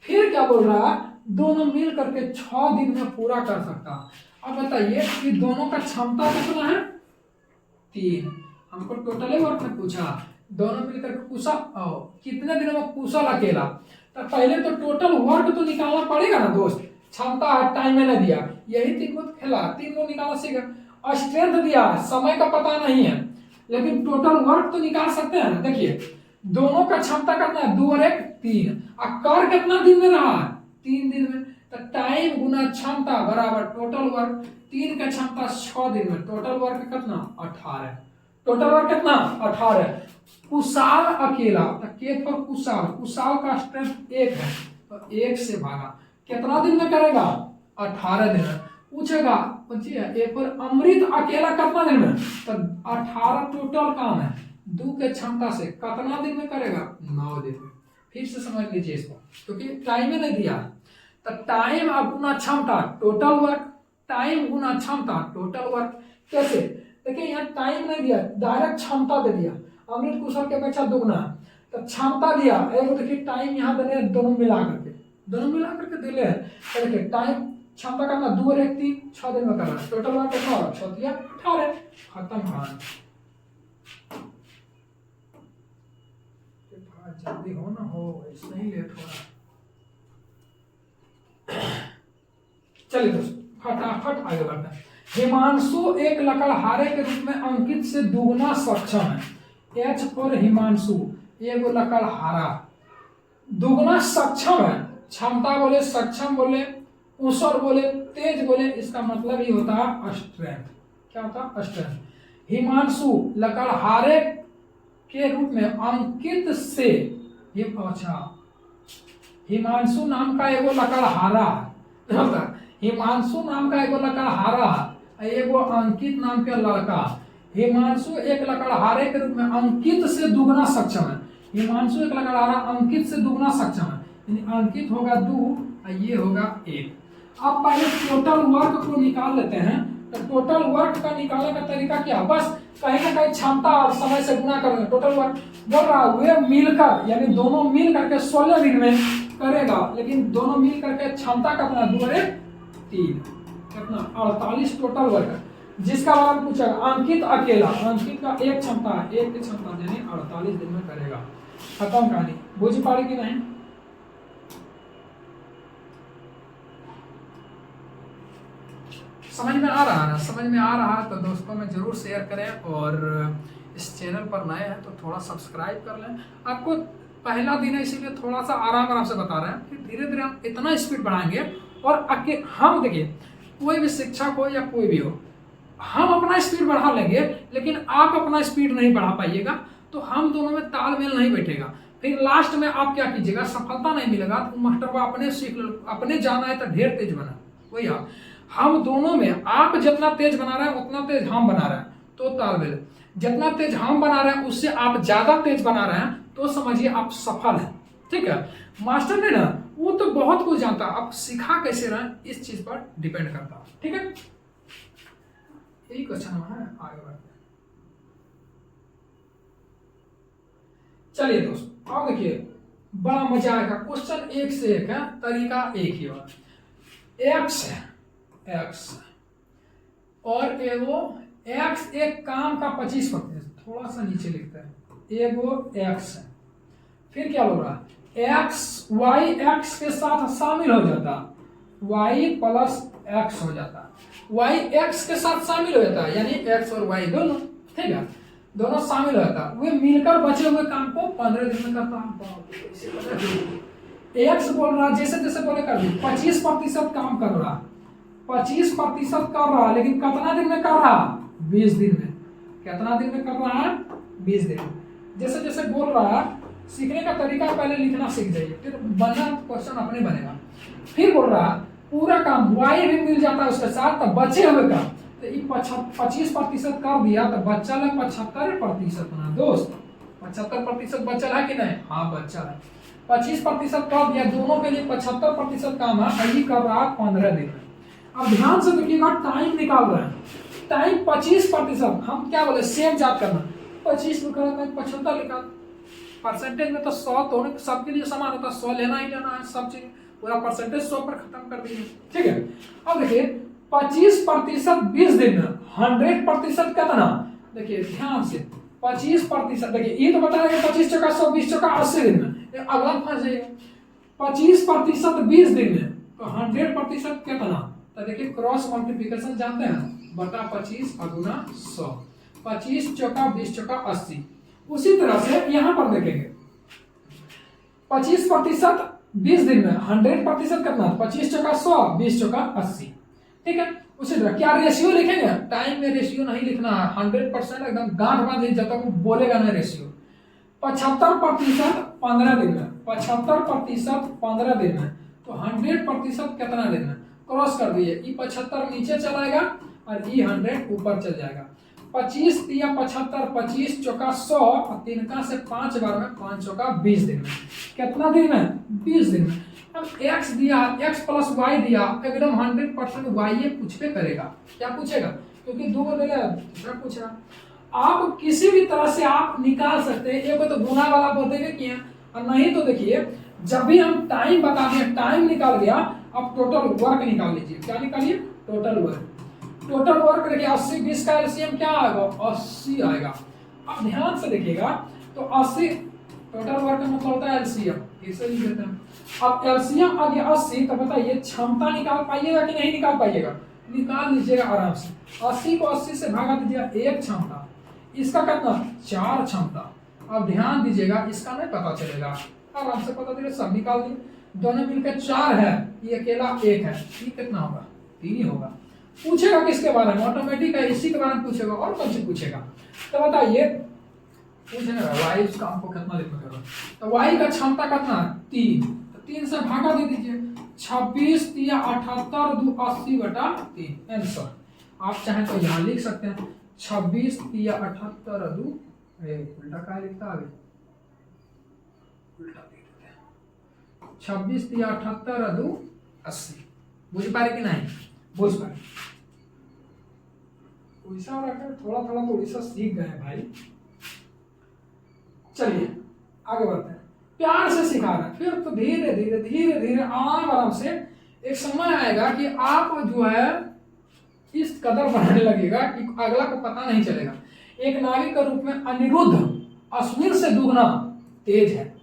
फिर क्या बोल रहा है? दोनों मिल करके 6 दिन में पूरा कर सकता। अब बताइए कि दोनों का क्षमता कितना है? 3। हमको टोटल वर्क में पूछा, दोनों मिलकर कुशल कितने दिनों में कुशल अकेला। तो पहले तो टोटल वर्क तो निकालना पड़ेगा ना दोस्त। क्षमता है, टाइम मैंने दिया, यही 3 को खेला, 3 को निकालना सीखा। स्ट्रेंथ दिया, समय का पता नहीं है, लेकिन टोटल वर्क तो निकाल सकते हैं ना। देखिए दोनों का क्षमता कितना है? 2 और 1 3। और कर कितना दिन में रहा है? 3 दिन में। तो टाइम गुना क्षमता बराबर टोटल वर्क। 3 का क्षमता 6 दिन में, टोटल वर्क कितना? 18। टोटल वर्क कितना 18। कुशाल अकेला, तो के पर कुशाल, कुशाल का स्ट्रेंथ 1 है, तो 1 से भागा, कितना दिन में करेगा 18 दिन में। पूछेगा ए पर अमृत अकेला कितना दिन में, तो 18 टोटल काम है, 2 के क्षमता से कितना दिन में करेगा 9 दिन में। फिर से समझ लीजिए इसको, क्योंकि टाइम ही नहीं दिया। तो टाइम अब गुना क्षमता टोटल वर्क, टाइम गुना क्षमता टोटल वर्क। कैसे देखिए, यहाँ टाइम नहीं दिया, डायरेक्ट क्षमता दे दिया, अमृत कुशल के अपेक्षा दुगना, तो क्षमता दिया। एक देखिए टाइम यहाँ देने, दोनों मिला करके दिले है। तो देखिए टाइम क्षमता करना 2 और 1 3 6 दिन में करना, टोटल वर्क कितना होगा 6 या 18, खत्म कहानी। जल्दी हो ना हो, इसमें ही लेट हो रहा। चलिए दोस्तों फटाफट आगे बढ़ते हैं। हिमांशु एक लकड़हारे के रूप में अंकित से दुगना सक्षम है। एच पर हिमांशु एगो लकड़हारा दुगना सक्षम है। क्षमता बोले, सक्षम बोले, कुशल बोले, तेज बोले, इसका मतलब ही होता है स्ट्रेंथ। क्या होता है स्ट्रेंथ। हिमांशु लकड़हारे के रूप में अंकित से, अच्छा हिमांशु नाम का एगो लकड़हारा, हिमांशु नाम का एगो लकड़हारा, एगो अंकित नाम के लड़का। हिमांशु एक लकड़हारे के रूप में अंकित से दुगना सक्षम है। हिमांशु एक लकड़हारा अंकित से दुगना सक्षम है, यानी अंकित होगा 2 और ये होगा 1। अब पहले टोटल वर्क को निकाल लेते हैं। तो टोटल वर्क का निकालने का तरीका क्या, बस कहीं ना कहीं क्षमता और समय से गुना करेंगे। टोटल वर्क बोल रहा है मिलकर, यानी दोनों मिल करके 16 दिन में करेगा, लेकिन दोनों मिल करके क्षमता कितना 2 और 1 3, कितना 48 टोटल वर्क। जिसका बारे में पूछा अंकित अकेला, अंकित का 1 क्षमता है, 1 की क्षमता यानी 48 दिन में करेगा, खत्म कहानी। बुझ पाड़ी कि नहीं। समझ में आ रहा है ना, समझ में आ रहा है तो दोस्तों में जरूर शेयर करें, और इस चैनल पर नए हैं तो थोड़ा सब्सक्राइब कर लें। आपको पहला दिन है इसीलिए थोड़ा सा आराम से बता रहे हैं, फिर धीरे धीरे हम इतना स्पीड बढ़ाएंगे। और हम देखिए कोई भी शिक्षक हो या कोई भी हो, हम अपना स्पीड बढ़ा लेंगे, लेकिन आप अपना स्पीड नहीं बढ़ा पाइएगा, तो हम दोनों में तालमेल नहीं बैठेगा। फिर लास्ट में आप क्या कीजिएगा, सफलता नहीं मिलेगा, तो मास्टर को अपने सीख लो, अपने जाना है तो ढेर तेज बना। वही हम दोनों में आप जितना तेज बना रहे हैं उतना तेज हम बना रहे हैं, तो तालमेल। जितना तेज हम बना रहे हैं उससे आप ज्यादा तेज बना रहे हैं, तो समझिए आप सफल हैं। ठीक है, मास्टर ने ना वो तो बहुत कुछ जानता, आप सिखा कैसे रहे इस चीज पर डिपेंड करता। ठीक है, यही क्वेश्चन है, आगे बढ़ते हैं। चलिए दोस्तों अब देखिए बड़ा मजा आएगा, क्वेश्चन 1 से 1 है, तरीका एक ही है। एक्स है, एक्स और एगो एक्स एक काम का 25%, थोड़ा सा नीचे लिखता है, एगो एक्स है। फिर क्या बोल रहा है, एक्स वाई एक्स के साथ शामिल हो जाता, वाई प्लस एक्स हो जाता, वाई एक्स के साथ शामिल हो जाता है, यानी एक्स और वाई दोनों, ठीक है, दोनों शामिल हो जाता, वे मिलकर बचे हुए काम को 15 दिन में करता। एक्स बोल रहा जैसे जैसे बोले कर 25% काम कर रहा, 25% कर रहा, लेकिन कितना दिन में कर रहा 20 दिन में। कितना दिन में कर रहा है 20 दिन। जैसे जैसे बोल रहा सीखने का तरीका पहले लिखना सीख जाइए, फिर बनना क्वेश्चन अपने बनेगा। फिर बोल रहा पूरा काम वाई भी मिल जाता है उसके साथ, तो बचे हुए काम तो 25% कर दिया, तो बच्चा है 75% बना दोस्त। 75% बचल है कि नहीं, हाँ बच्चा है। 25% कर दिया, दोनों के लिए 75% काम है, यही कर रहा 15 दिन में। अब ध्यान से देखिएगा, टाइम निकाल रहे हैं, टाइम 25%, हम क्या बोले सेम जात करना, 25 में करा 75 लिखा, परसेंटेज में तो 100 तो सबके लिए समान होता है, 100 लेना ही लेना है, सब चीज पूरा परसेंटेज 100 पर खत्म कर दीजिए। ठीक है, अब देखिए 25% 20 दिन में, 100% कितना, देखिए ध्यान से 25%, देखिए ये तो बता रहे 25 चौका 100, 20 चौका 80 दिन में, अगला फंस जाएगा। 25% 20 दिन में, तो 100% कितना, तो देखिए क्रॉस मल्टीप्लिकेशन जानते हैं, बटा 25 अगुना 100, 25 चौका 20 चौका 80। उसी तरह से यहां पर देखेंगे 25% 20 दिन में, 100% कितना, 25 चौका 100, 20 चौका 80। ठीक है, उसी तरह क्या रेशियो लिखेंगे, टाइम में रेशियो नहीं लिखना है, 100% एकदम गांठ बांध दी जब तक वो बोलेगा ना रेशियो। 75% 15 दिन में, 75% 15 दिन में, तो 100% कितना दिन में, क्रॉस कर दिए, ई 75 नीचे चलाएगा और ई 100 ऊपर चल जाएगा। 25 या 75, 25 चौका 100 और 3 का से 5 बार में, 5 चौका 20 दिन में, कितना दिन में, 20 दिन में। अब x दिया, x प्लस y दिया, एकदम 100% y ये पूछबे करेगा, क्या पूछेगा, क्योंकि दो ले दूसरा पूछ रहा। आप किसी भी तरह से आप निकाल सकते हैं, एक तो गुना वाला बोलते किए, और नहीं तो देखिए जब भी हम टाइम बता दें, टाइम निकाल गया, अब टोटल वर्क निकाल लीजिए, क्या निकालिए, टोटल वर्क। टोटल वर्क देखिए 80 20 का एलसीएम क्या आएगा, 80 आएगा। अब ध्यान से देखिएगा तो 80 टोटल वर्क का मतलब होता है एलसीएम, इसे लिख देते हैं। अब एलसीएम आ गया 80, तो बताइए क्षमता निकाल पाइएगा कि नहीं निकाल पाइएगा, निकाल लीजिएगा आराम से। 80 को 80 से भागा दीजिएगा, एक क्षमता, इसका कितना, 4 क्षमता। अब ध्यान दीजिएगा, इसका नहीं पता चलेगा, आराम से पता चलेगा, सब निकाल दिए, दोनों मिलकर 4 है, ये अकेला 1 है, ये कितना होगा, 3 ही होगा। पूछेगा किसके बारे में, ऑटोमेटिक है, इसी के बारे में पूछेगा, और कौन सी पूछेगा, तो बताइए पूछेगा वाई उसका हमको कितना दिन में करो, तो वाई का क्षमता कितना, 3, तो 3 से भागा दे दीजिए, 26 या 78 2 80/3 आंसर। आप चाहें तो यहाँ लिख सकते हैं 26 या 78 2, उल्टा क्या लिखता है, उल्टा लिख देते हैं, 26 या 78 2 80। बुझ पा रहे कि नहीं, बुझ पा रहे, उड़ीसा रखकर थोड़ा थोड़ा तो उड़ीसा सीख गए भाई। चलिए आगे बढ़ते हैं, प्यार से सिखा रहे हैं, फिर तो धीरे धीरे धीरे धीरे आराम आराम से एक समय आएगा कि आप जो है इस कदर बढ़ने लगेगा कि अगला को पता नहीं चलेगा। एक नाविक के रूप में अनिरुद्ध अश्विन से दुगना तेज है।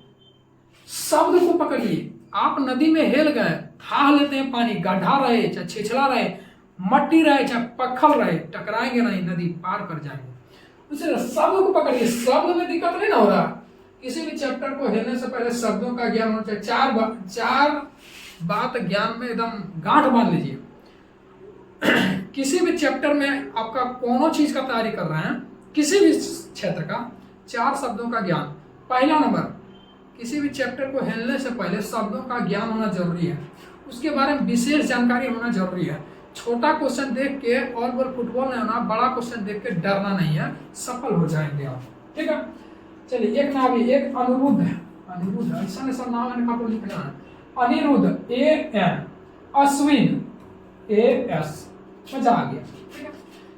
शब्द को पकड़िए, आप नदी में हेल गए, थाह लेते हैं पानी, गड्ढा रहे चाहे छिछला रहे, मट्टी रहे चाहे पत्थर रहे, टकराएंगे नहीं, नदी पार कर जाएंगे। उसे शब्द को पकड़िए, शब्द में दिक्कत नहीं ना हो रहा, किसी भी चैप्टर को हेलने से पहले शब्दों का ज्ञान होना चाहिए, चार बात ज्ञान में एकदम गांठ बांध लीजिए। किसी भी चैप्टर में आपका कोनो चीज का तैयारी कर रहे हैं, किसी भी क्षेत्र का, 4 शब्दों का ज्ञान। पहला नंबर, किसी भी चैप्टर को हेलने से पहले शब्दों का ज्ञान होना जरूरी है, उसके बारे में विशेष जानकारी होना जरूरी है। छोटा क्वेश्चन देख के ऑल ओवर फुटबॉल नहीं होना, बड़ा क्वेश्चन देख के डरना नहीं है, सफल हो जाएंगे आप, ठीक है। चलिए एक नाम, एक अनिरुद्ध है, अनिरुद्ध ऐसा ऐसा नाम है आपको लिखना है, अनिरुद्ध AN, अश्विन AS, मजा आ गया, ठीक है।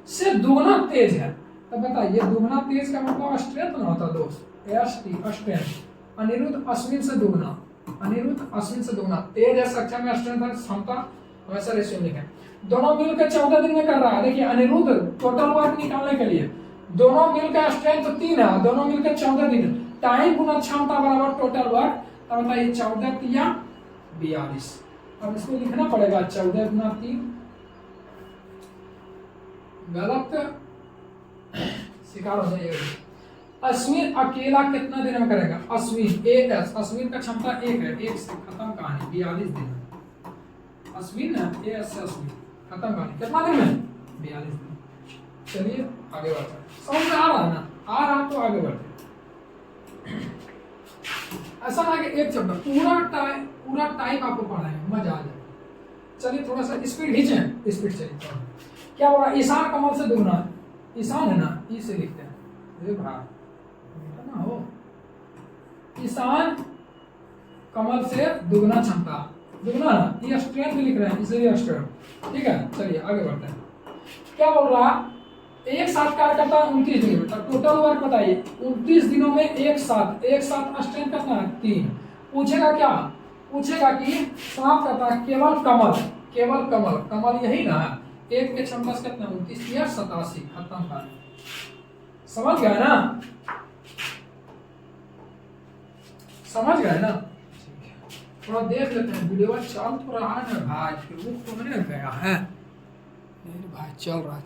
से दुगना तेज है, तो बताइए दुगना तेज का मतलब स्ट्रेंथ ना होता दोस्त, ST स्ट्रेंथ। अनिरुद्ध अश्विन से दुगना, अनिरुद्ध अश्विन से दुगना तेज है, सक्षम है, स्ट्रेंथ है, क्षमता, वैसा रेशियो लिखें। दोनों मिलकर 14 दिन में कर रहा है। देखिए अनिरुद्ध टोटल वर्क निकालने के लिए दोनों मिलकर स्ट्रेंथ 3 है, दोनों मिलकर 14 दिन, टाइम गुना क्षमता बराबर टोटल वर्क, तो बताइए 14 या 42। अब इसको लिखना पड़ेगा 14 गुना 3, गलत शिकार हो जाएगा। अश्विन अकेला कितना दिन में करेगा, अश्विन AS, अश्विन का क्षमता 1 है, 1 से खत्म कहानी, 42 दिन में। अश्विन है AS से अश्विन, खत्म कहानी, कितना दिन में, 42 दिन। चलिए आगे बढ़ते हैं, समझ में आ रहा है ना, आ रहा तो आगे बढ़ते हैं। ऐसा ना कि एक चैप्टर पूरा टाइम आपको पढ़ा है, मजा आ जाए। चलिए थोड़ा सा स्पीड खींचें, स्पीड चलिए। क्या बोला, ईशान कमल से दुगना, ईशान है ना, ई से लिखते हैं, ये भाई ना हो, ईशान कमल से दुगना क्षमता, दुगना ना, ये स्ट्रेंथ लिख रहे हैं, इसलिए स्ट्रेंथ, ठीक है। चलिए आगे बढ़ते हैं, क्या बोल रहा, एक साथ कार्य करता है 29 दिनों में, टोटल वर्क बताइए 29 दिनों में एक साथ स्ट्रेंथ कितना है, 3। पूछेगा क्या, पूछेगा कि साफ करता है केवल कमल, केवल कमल, कमल यही ना है, एक के क्षमता से कितना, 29 या 87, खत्म कर, समझ गए ना, समझ गए ना, ठीक है। थोड़ा देख लेते हैं, वीडियो चल तो रहा है ना भाई, फिर वो तो नहीं गया है, नहीं भाई चल रहा,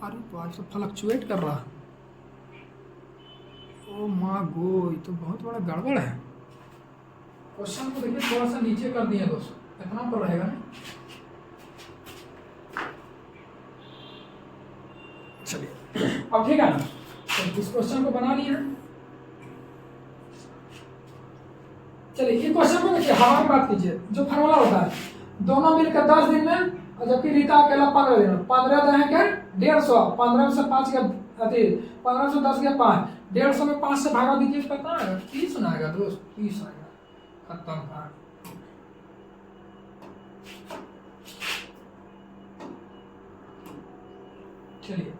अरे तो आज तो फ्लक्चुएट कर रहा, ओ माँ गो, ये तो बहुत बड़ा गड़बड़ है। क्वेश्चन को देखिए थोड़ा सा नीचे कर दिया दोस्तों, इतना पर रहेगा ना, चलिए अब ठीक है ना, तो इस क्वेश्चन को बना लिए हैं। चलिए ये क्वेश्चन में देखिए हवा की बात कीजिए, जो फॉर्मूला होता है दोनों मिलकर 10 दिन में, और जबकि रीता अकेला 15 दिन में। 15 दहें के 150, 15 से 5 के अति 15 से 10 के 5, 150 में 5 से भागा दीजिए, कितना आएगा? 30 ना आएगा दोस्त, 30 आएगा। खत्म था। चलिए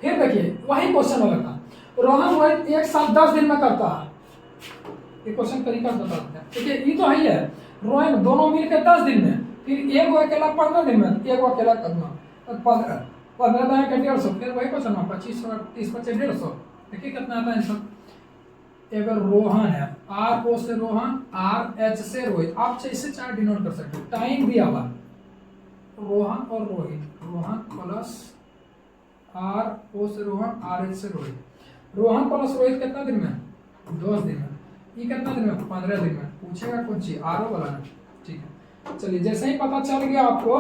फिर देखिए वही क्वेश्चन वाला था, रोहन रोहित एक साल 10 दिन में करता है। ये क्वेश्चन तरीका बता देते हैं। देखिए ये तो ही है, रोहन दोनों मिलकर 10 दिन में, फिर एक अकेला 15 दिन में, एक अकेला करना 15 दाएं के 150, फिर वही क्वेश्चन 25 और 30 25 150। देखिए कितना आता है आंसर। अगर रोहन है, आर ओ से रोहन, आर एच से रोहित, आप इसे चार डिनोट कर सकते हो। टाइम दिया हुआ रोहन और Rohit, Rohan plus R O से रोहन, आर एच से रोहित। रोहन प्लस रोहित कितना दिन में? 10 दिन में। ये कितना दिन में? 15 दिन में। पूछेगा कौन सी? आर ओ वाला ना, ठीक है। चलिए जैसे ही पता चल गया आपको,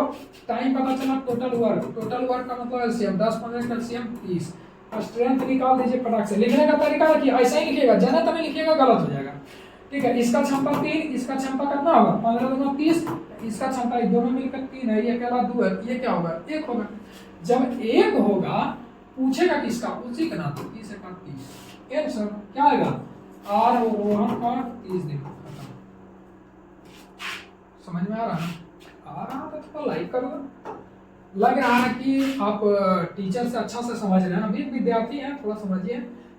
टाइम पता चला, टोटल वर्क, टोटल वर्क का मतलब एलसीएम 10 15 एलसीएम 30। स्ट्रेंथ निकाल दीजिए फटाक से। लिखने का तरीका देखिए, ऐसा ही लिखिएगा, जना तने लिखिएगा गलत हो जाएगा, ठीक है। इसका क्षमता 3, इसका क्षमता कितना होगा? 15 दूना 30, इसका क्षमता दोनों मिलकर 3 है, ये अकेला 2 है, ये क्या होगा? 1 होगा। जब 1 होगा पूछेगा किसका? उसी का नाम, 30 का 30। आंसर क्या आएगा? आर रोहन का 30 दिन। समझ में आ रहा है? आ रहा था तो लाइक कर दो। लग रहा है कि आप टीचर से अच्छा से समझ रहे हैं, अभी विद्यार्थी हैं, थोड़ा समझिए।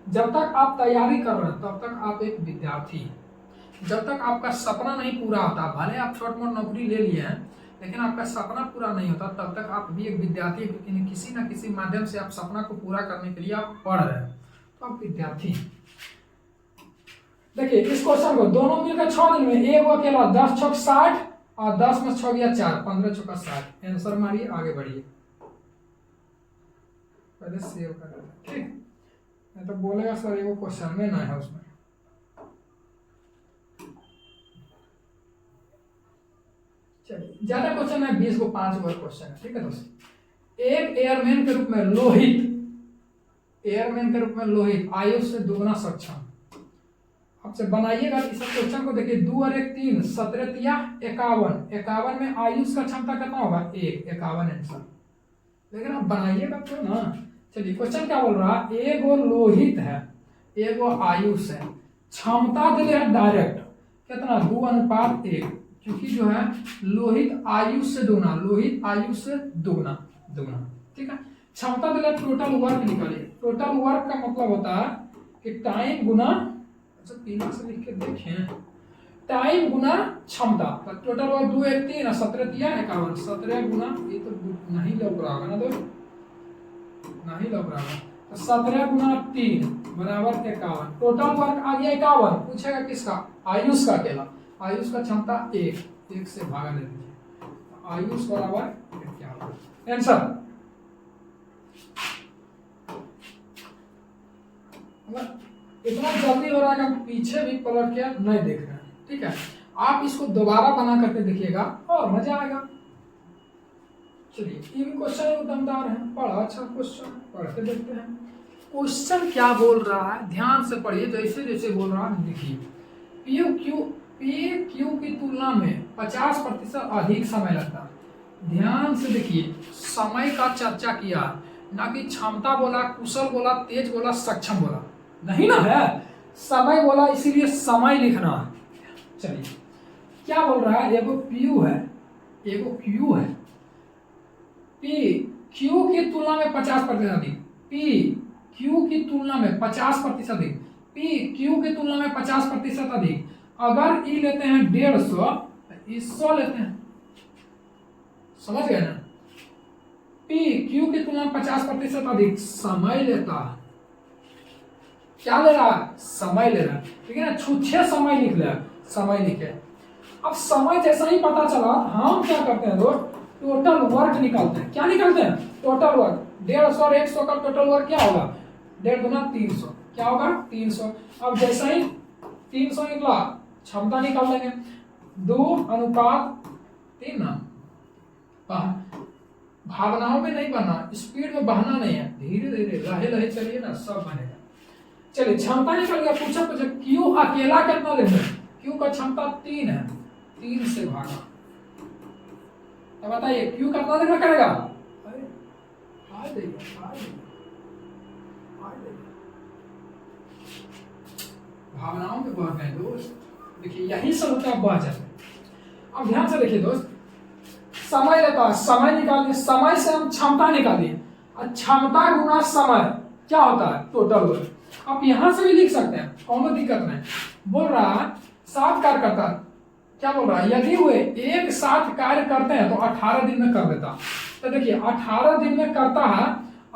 जब तक आप तैयारी कर रहे हैं तब तक आप एक विद्यार्थी हैं। जब तक आपका सपना नहीं पूरा होता, भले आप छोट मोट नौकरी ले लिए हैं, लेकिन आपका सपना पूरा नहीं होता तब तक आप भी एक विद्यार्थी, क्योंकि किसी न किसी माध्यम से आप सपना को पूरा करने के लिए आप पढ़ रहे हैं, तो आप विद्यार्थी हैं। देखिए इस क्वेश्चन को दोनों मिलकर 6 दिन में, एक अकेला 10 छक 60 और 10 में 6 गया 4, 15 चौका 60। आंसर मारिए, आगे बढ़िए। पहले सेव कर लेते हैं, ठीक। नहीं तो बोलेगा सर ये वो क्वेश्चन में ना है उसमें। चलिए ज्यादा क्वेश्चन है, 20 को 5 ओवर क्वेश्चन है, ठीक है दोस्तों। एक एयरमैन के रूप में लोहित, एयरमैन के रूप में लोहित आयु से दुगना सक्षम। आपसे बनाइएगा इस क्वेश्चन को। देखिए 2 और 1 3, 17 या 51, 51 में आयुष का क्षमता कितना होगा? 1, 51 आंसर। लेकिन आप बनाइएगा तो ना। चलिए क्वेश्चन क्या बोल रहा है? एगो लोहित है, एगो आयुष है, क्षमता दिले है डायरेक्ट कितना? 2:1, क्योंकि जो है लोहित आयुष से दुगना, लोहित आयुष से दुगना, ठीक है। क्षमता दिले टोटल वर्क निकालिए। टोटल वर्क का मतलब होता है कि टाइम गुना, अच्छा पीला से लिख के देखें, टाइम गुना क्षमता। तो टोटल वर्क 2 1 3 17 या 51, 17 गुना, ये तो नहीं लग रहा होगा ना दोस्त, नहीं लग रहा है, तो 17 गुना 3 बराबर 51। टोटल वर्क आ गया 51। पूछेगा किसका? आयुष का अकेला। आयुष का क्षमता 1 से भागा ले लीजिए, आयुष बराबर 51। आंसर इतना जल्दी हो रहा है कि हम पीछे भी पलट के नहीं देख रहे हैं, ठीक है। आप इसको दोबारा बना करके देखिएगा और मजा आएगा। चलिए ये भी क्वेश्चन दमदार है, बड़ा अच्छा क्वेश्चन, पढ़ के देखते हैं क्वेश्चन क्या बोल रहा है। ध्यान से पढ़िए, जैसे जैसे बोल रहा है लिखिए। पी क्यू की तुलना में 50% अधिक समय लगता है। ध्यान से देखिए, समय का चर्चा किया, ना कि क्षमता बोला, कुशल बोला, तेज बोला, सक्षम बोला, नहीं ना है, समय बोला, इसीलिए समय लिखना है। चलिए क्या बोल रहा है? एगो पीयू है, एगो क्यू है, पी क्यू की तुलना में 50% अधिक, पी क्यू की तुलना में 50% अधिक, पी क्यू की तुलना में 50% अधिक। अगर ई लेते हैं 150, ई 100 लेते हैं, समझ गए ना? पी क्यू की तुलना में 50% अधिक समय लेता है। क्या ले रहा है? समय ले रहा है, लेकिन ना छुच्छे समय लिख ले, समय लिखे। अब समय जैसा ही पता चला, हम क्या करते हैं दोस्त? टोटल वर्क निकालते हैं। क्या निकालते हैं? Total work. 150 और 100 का टोटल वर्क क्या होगा? 1.5 दूना 300, क्या होगा? 300। अब जैसा ही 300 निकला, क्षमता निकाल लेंगे, 2:3 ना, भावनाओं में नहीं बनना, स्पीड में बहना नहीं है, धीरे धीरे लहे लहे चलिए ना, सब बनेगा। चलिए क्षमता निकल गया। पूछा क्यू अकेला कितना दिन में, क्यू का क्षमता 3 है, 3 से भागा। अब बताइए क्यू कितना दिन में करेगा? अरे भावनाओं में बह गए दोस्त। देखिए यही सब होता है, बह जाते हैं। अब ध्यान से देखिए दोस्त, समय लेता है, समय निकालिए, समय से हम क्षमता निकालिए, और क्षमता गुना समय क्या होता है? Total work. आप यहां से भी लिख सकते हैं, कोनो दिक्कत नहीं। बोल रहा है 7 कार्य करता है, क्या बोल रहा है? यदि वे एक साथ कार्य करते हैं तो 18 दिन में कर देता। तो देखिए 18 दिन में करता है,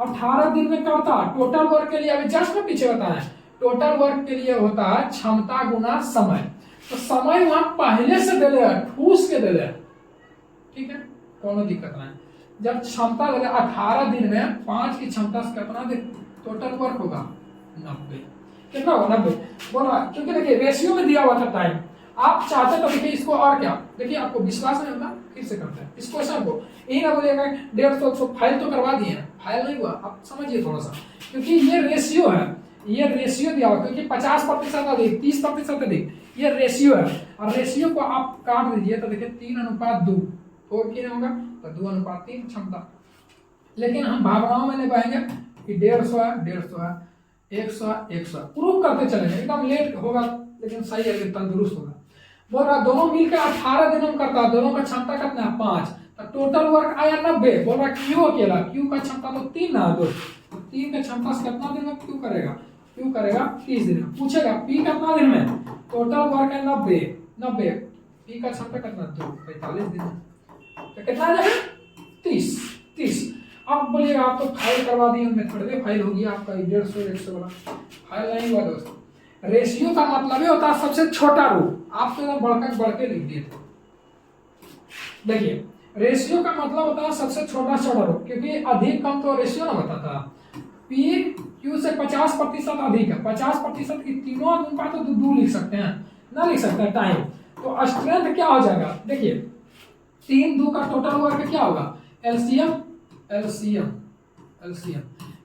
18 दिन में करता। टोटल वर्क के लिए अभी जस्ट में पीछे बताया, टोटल वर्क के लिए होता है क्षमता गुना समय। तो समय वहां पहले से दे दिया, ठूस के दे दिया, ठीक है, कोनो दिक्कत नहीं। जब क्षमता दे 18 दिन में 5 की क्षमता से कितना दिन टोटल वर्क होगा? 90। कितना होगा? 90। बोला क्योंकि देखिए रेशियो में दिया हुआ था टाइम। आप चाहते तो देखिए इसको, और क्या देखिए, आपको विश्वास नहीं होगा फिर से करते हैं इस क्वेश्चन को। यही ना बोलिएगा 150 फाइल तो करवा दिए हैं, फाइल नहीं हुआ, आप समझिए थोड़ा सा, क्योंकि ये रेशियो है, ये रेशियो दिया हुआ, क्योंकि 50% अधिक 30% अधिक, ये रेशियो है। और रेशियो को आप काट दीजिए तो देखिए 3:2, तो क्या होगा? तो 2:3 क्षमता। लेकिन हम भावनाओं में नहीं पाएंगे कि 150 है, 150 है, 100 है, 100 प्रूव करते चलेंगे, एकदम लेट होगा लेकिन सही है, तंदुरुस्त होगा। बोल रहा दोनों मिलकर 18 दिन में करता, दोनों का क्षमता कितना है? 5। तो टोटल वर्क आया 90। बोल रहा क्यू अकेला, क्यू का क्षमता तो 3 ना दोस्त, तो 3 का क्षमता से कितना दिन में क्यू करेगा? क्यू करेगा 30 दिन में। पूछेगा पी कितना दिन में? टोटल वर्क है 90, पी का क्षमता कितना? 2, 45 दिन में। तो कितना आ जाएगा? 30। अब बोलिएगा आप तो फाइल करवा दिए, मेथड में फाइल होगी आपका 150 100 वाला, फाइल नहीं हुआ दोस्तों। रेशियो का मतलब ही होता है सबसे छोटा रूप, आप तो बढ़ के लिख दिए थे। देखिए रेशियो का मतलब होता है सबसे छोटा रूप, क्योंकि अधिक कम तो रेशियो ना बताता। पी क्यू से 50% अधिक है, 50% की तीनों अनुपात तो 2 लिख सकते हैं, ना लिख सकते हैं टाइम। तो स्ट्रेंथ क्या हो जाएगा? देखिए 3 2 का टोटल वर्क क्या होगा? एलसीएम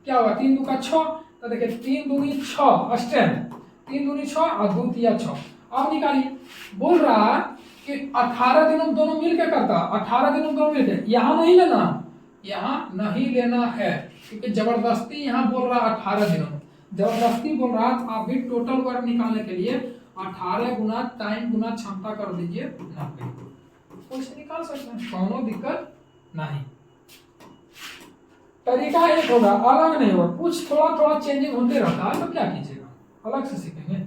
क्या होगा? 3 2 का 6, तो देखिए 3 दूनी 6 स्ट्रेंथ, 3 दूनी 6 और 2 तिया 6। अब निकालिए। बोल रहा कि 18 दिन दोनों मिलकर करता, 18 दिन दोनों मिलकर, यहाँ नहीं लेना, यहाँ नहीं लेना है, क्योंकि जबरदस्ती यहाँ बोल रहा 18 दिनों, जबरदस्ती बोल रहा। आप भी टोटल वर्क निकालने के लिए 18 गुना टाइम गुना क्षमता कर दीजिए 90, कुछ निकाल सकते हैं, कोनो दिक्कत नहीं। तरीका एक होगा, अलग नहीं होगा, कुछ थोड़ा थोड़ा चेंजिंग होते रहता है, तो क्या कीजिएगा, अलग से सीखेंगे।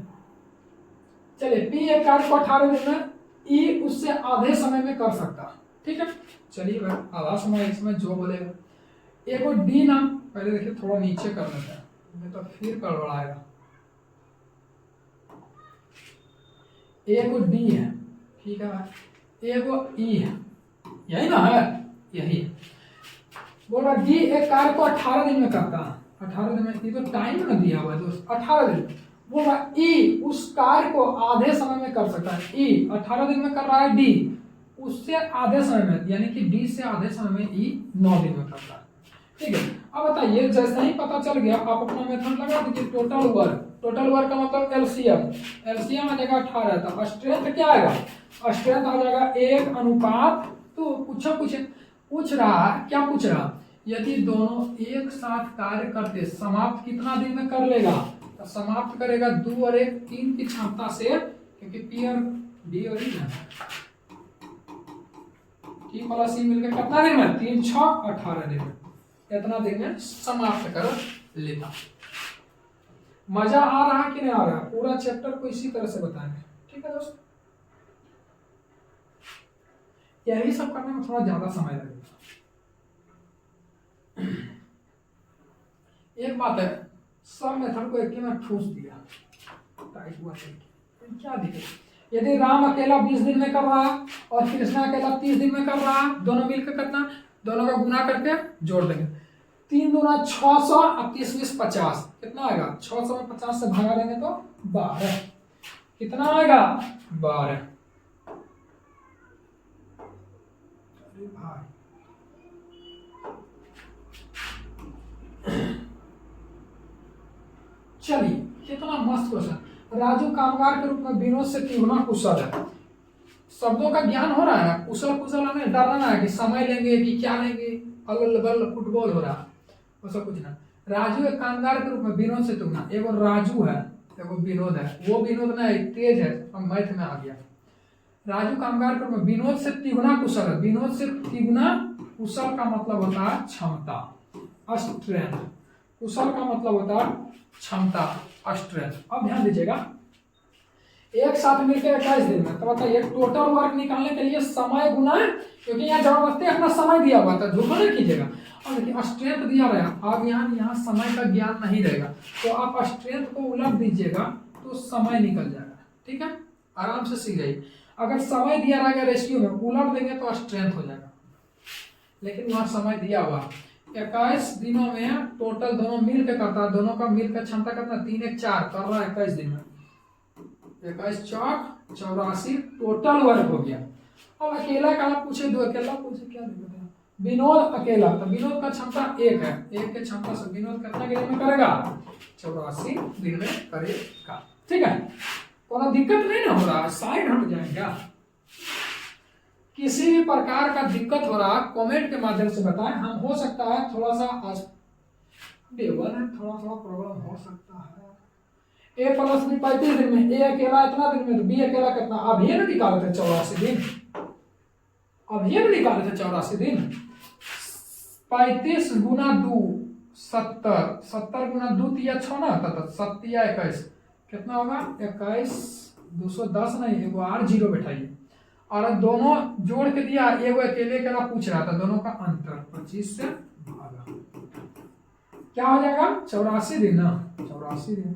चलिए पी एक कार्य को 18 दिन में, ई उससे आधे समय में कर सकता, ठीक है। चलिए भाई आधा समय इसमें जो बोलेगा। एक और डी नाम, पहले देखिए थोड़ा नीचे कर लेते हैं, नहीं तो फिर गड़बड़ाएगा। एक और डी है, ठीक है भाई, एक और ई है, यही ना है, यही है। बोल रहा डी एक कार्य को 18 दिन में करता है, 18 दिन में, ये तो टाइम ना दिया हुआ है दोस्त, 18 दिन। बोल रहा ई उस कार्य को आधे समय में कर सकता है, ई 18 दिन में कर रहा है, डी उससे आधे समय में, यानी कि डी से आधे समय में ई 9 दिन में करता है, ठीक है। अब बताइए जैसे ही पता चल गया, आप अपना मेथड लगा दीजिए। टोटल वर्क का मतलब एलसीएम आ जाएगा 18, तो स्ट्रेंथ क्या आएगा? स्ट्रेंथ आ जाएगा 1:। तो पूछ रहा क्या पूछ रहा? यदि दोनों एक साथ कार्य करते, समाप्त कितना दिन में कर लेगा? तो समाप्त करेगा 2 और 1 3 की क्षमता से, क्योंकि पी और डी और ई है, टी प्लस ई मिलकर कितना दिन में? 3 6 18 दिन में, इतना दिन में समाप्त कर लेता। मजा आ रहा है कि नहीं आ रहा? पूरा चैप्टर को इसी तरह से बताएंगे, ठीक है दोस्त। यही सब करने में थोड़ा ज्यादा समय लगेगा। एक बात है, सब मेथड को एक में ठूस दिया, टाइट हुआ क्या दिखे। यदि राम अकेला 20 दिन में कर रहा और कृष्णा अकेला 30 दिन में कर रहा, दोनों मिलकर कितना? दोनों का गुना करके जोड़ देंगे, 3 दूना 600 और 30 20 50, कितना आएगा? 600 में 50 से भागा देंगे तो 12, कितना आएगा? 12। अरे भाई चलिए कितना मस्त क्वेश्चन। राजू कामगार के रूप में विनोद से तिगुना कुशल है। शब्दों का ज्ञान हो रहा है, कुशल कुशल हमें डरना है कि समय लेंगे कि क्या लेंगे, अगल बगल फुटबॉल हो रहा है, वैसा कुछ ना। राजू एक कामगार के रूप में विनोद से तिगुना, एगो राजू है एगो विनोद है, वो विनोद ना तेज है, मैथ में आ गया। राजू कामगार के रूप में विनोद से तिगुना कुशल है। विनोद से तिगुना कुशल का मतलब होता है क्षमता, स्ट्रेंथ। कुशल का मतलब होता है क्षमता, स्ट्रेंथ। अब ध्यान दीजिएगा, एक साथ मिलकर 21 दिन में, तो बताइए टोटल वर्क निकालने के लिए समय गुना है, क्योंकि यहाँ जबरदस्ती अपना समय दिया हुआ था, झूठा नहीं कीजिएगा। और देखिए स्ट्रेंथ दिया रहेगा, अब यहाँ समय का ज्ञान नहीं रहेगा, तो आप स्ट्रेंथ को उलट दीजिएगा तो समय निकल जाएगा। ठीक है, आराम से सीख जाइए। अगर समय दिया रहेगा रेशियो में, उलट देंगे तो स्ट्रेंथ हो जाएगा, लेकिन वहाँ समय दिया हुआ 21 दिनों में टोटल दोनों मिल के करता है, दोनों का मिल का क्षमता कितना, 3 1 4 कर रहा है 21 दिन में, 21 4 84 टोटल वर्क हो गया। अब अकेला का आप पूछे, दो अकेला पूछे, क्या दिक्कत है। विनोद अकेला, तो विनोद का क्षमता 1 है, 1 के क्षमता से विनोद कितना दिन में करेगा, 84 दिन में करेगा। ठीक है, कोई दिक्कत नहीं ना हो रहा, साइड हट जाएगा। किसी भी प्रकार का दिक्कत हो रहा कमेंट के माध्यम से बताएं, हम हो सकता है थोड़ा सा आज डेवन है, थोड़ा प्रॉब्लम हो सकता है। ए प्लस बी 35 दिन में, ए अकेला इतना दिन में, तो बी अकेला कितना, अब ये ना निकाले थे 84 दिन, अब ये ना निकाले थे 84 दिन। 35 गुना 2 70, 70 गुना 2 तिया 6 ना, 7 तिया 21 कितना होगा, 21 210 नहीं, एगो और जीरो बैठाइए, और दोनों जोड़ के दिया, एगो अकेले का पूछ रहा था, दोनों का अंतर 25 से भागा, क्या हो जाएगा 84 दिन ना, 84 दिन।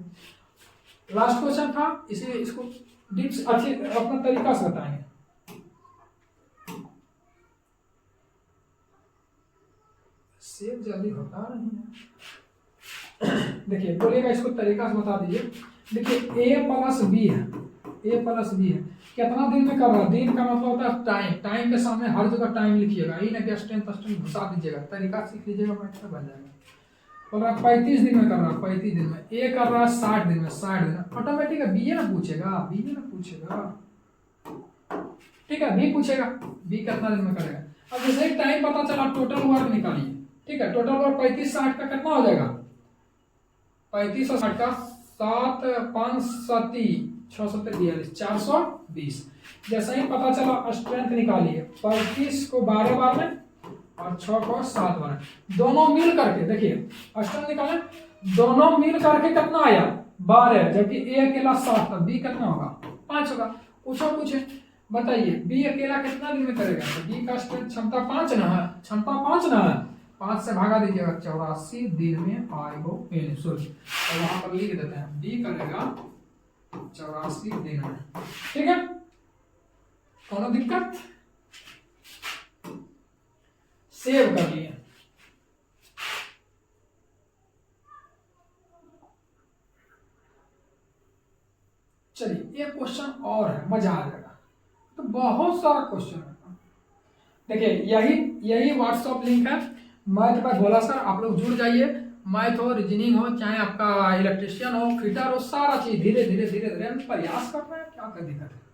लास्ट क्वेश्चन था, इसीलिए इसको डिप्स अच्छे अपना तरीका से बताएंगे। सेव जल्दी होता नहीं है। देखिए बोलिएगा, इसको तरीका से बता दीजिए। देखिए ए प्लस बी है, ए प्लस बी है, कितना दिन में कर रहा है, दिन का मतलब होता है टाइम, टाइम के सामने हर जगह टाइम लिखिएगा, ये ना कि स्ट्रेंथ घुसा दीजिएगा, तरीका सीख लीजिएगा, मैथ में बन जाएगा। बोल रहा 35 दिन में कर रहा है, 35 दिन में, ए कर रहा है 60 दिन में, 60 दिन में, ऑटोमेटिक है बी ना पूछेगा, बी ना पूछेगा। ठीक है, बी पूछेगा, बी कितना दिन में करेगा। अब जैसे टाइम पता चला, टोटल वर्क निकालिए। ठीक है, टोटल वर्क 35 60 का कितना हो जाएगा, 35 और 60 का 7 5 7 6 7 42 420। जैसे ही पता चला स्ट्रेंथ निकालिए, 35 को 12 बार में और 6 को 7 बार, दोनों मिल करके देखिए स्ट्रेंथ निकालें, दोनों मिल करके कितना आया 12, जबकि ए अकेला 7 था, बी कितना होगा 5 होगा। पूछे बताइए बी अकेला कितना दिन में करेगा, तो बी का स्ट्रेंथ क्षमता 5 ना है, क्षमता 5 ना है, 5 से भागा दीजिएगा 84 दिन में आएगा पेंसिल, और वहां पर लिख देते हैं बी करेगा 84 दिन में। ठीक है, कोनो दिक्कत, सेव कर लिए। चलिए एक क्वेश्चन और है, मजा आ जाएगा, तो बहुत सारा क्वेश्चन है। देखिए यही व्हाट्सएप लिंक है, मैथ का गोला सर, आप लोग जुड़ जाइए, मैथ हो रीजनिंग हो, चाहे आपका इलेक्ट्रिशियन हो, फिटर हो, सारा चीज धीरे धीरे धीरे धीरे हम प्रयास कर रहे हैं, क्या कर दिक्कत है।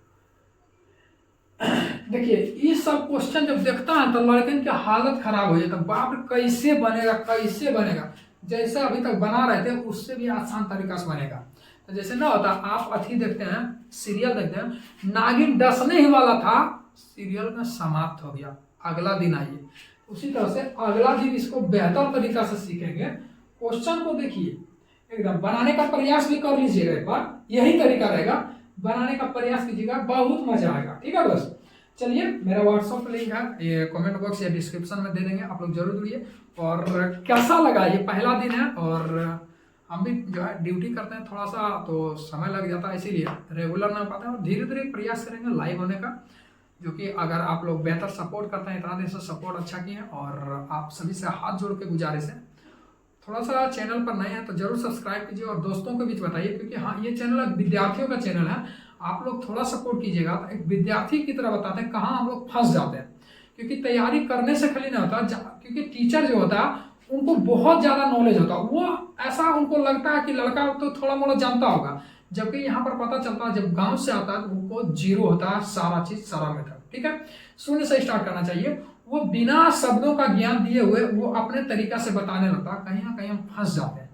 देखिए ये सब क्वेश्चन जब देखता है तो लड़कन की हालत खराब हो जाता है, बाप रे कैसे बनेगा कैसे बनेगा, जैसे अभी तक बना रहे थे उससे भी आसान तरीका से बनेगा। तो जैसे ना होता, आप अथी देखते हैं, सीरियल देखते हैं, नागिन डसने ही वाला था, सीरियल में समाप्त हो गया, अगला दिन आइए, उसी तरह से अगला दिन इसको बेहतर तरीका से सीखेंगे। क्वेश्चन को देखिए, एकदम बनाने का प्रयास भी कर लीजिएगा, एक बार यही तरीका रहेगा, बनाने का प्रयास कीजिएगा, बहुत मजा आएगा। ठीक है बस, चलिए मेरा व्हाट्सएप लिंक है, ये कमेंट बॉक्स या डिस्क्रिप्शन में दे देंगे, आप लोग जरूर जुड़िए। और कैसा लगा, ये पहला दिन है और हम भी जो है ड्यूटी करते हैं, थोड़ा सा तो समय लग जाता है, इसीलिए रेगुलर ना पाते हैं, और धीरे धीरे प्रयास करेंगे लाइव होने का, जो कि अगर आप लोग बेहतर सपोर्ट करते हैं, इतना दिन से सपोर्ट अच्छा किए हैं, और आप सभी से हाथ जोड़ के गुजारिश है, थोड़ा सा चैनल पर नए हैं तो जरूर सब्सक्राइब कीजिए और दोस्तों के बीच बताइए, क्योंकि हाँ ये चैनल विद्यार्थियों का चैनल है, आप लोग थोड़ा सपोर्ट कीजिएगा, तो एक विद्यार्थी की तरह बताते हैं कहाँ हम लोग फंस जाते हैं, क्योंकि तैयारी करने से खाली नहीं होता, क्योंकि टीचर जो होता है उनको बहुत ज़्यादा नॉलेज होता है, वो ऐसा उनको लगता है कि लड़का तो थोड़ा मोड़ा जानता होगा, जबकि यहाँ पर पता चलता है जब गांव से आता है तो उनको जीरो होता है सारा चीज, सारा मेथड। ठीक है, शून्य से स्टार्ट करना चाहिए। वो बिना शब्दों का ज्ञान दिए हुए वो अपने तरीका से बताने लगता है, कहीं ना कहीं हम फंस जाते हैं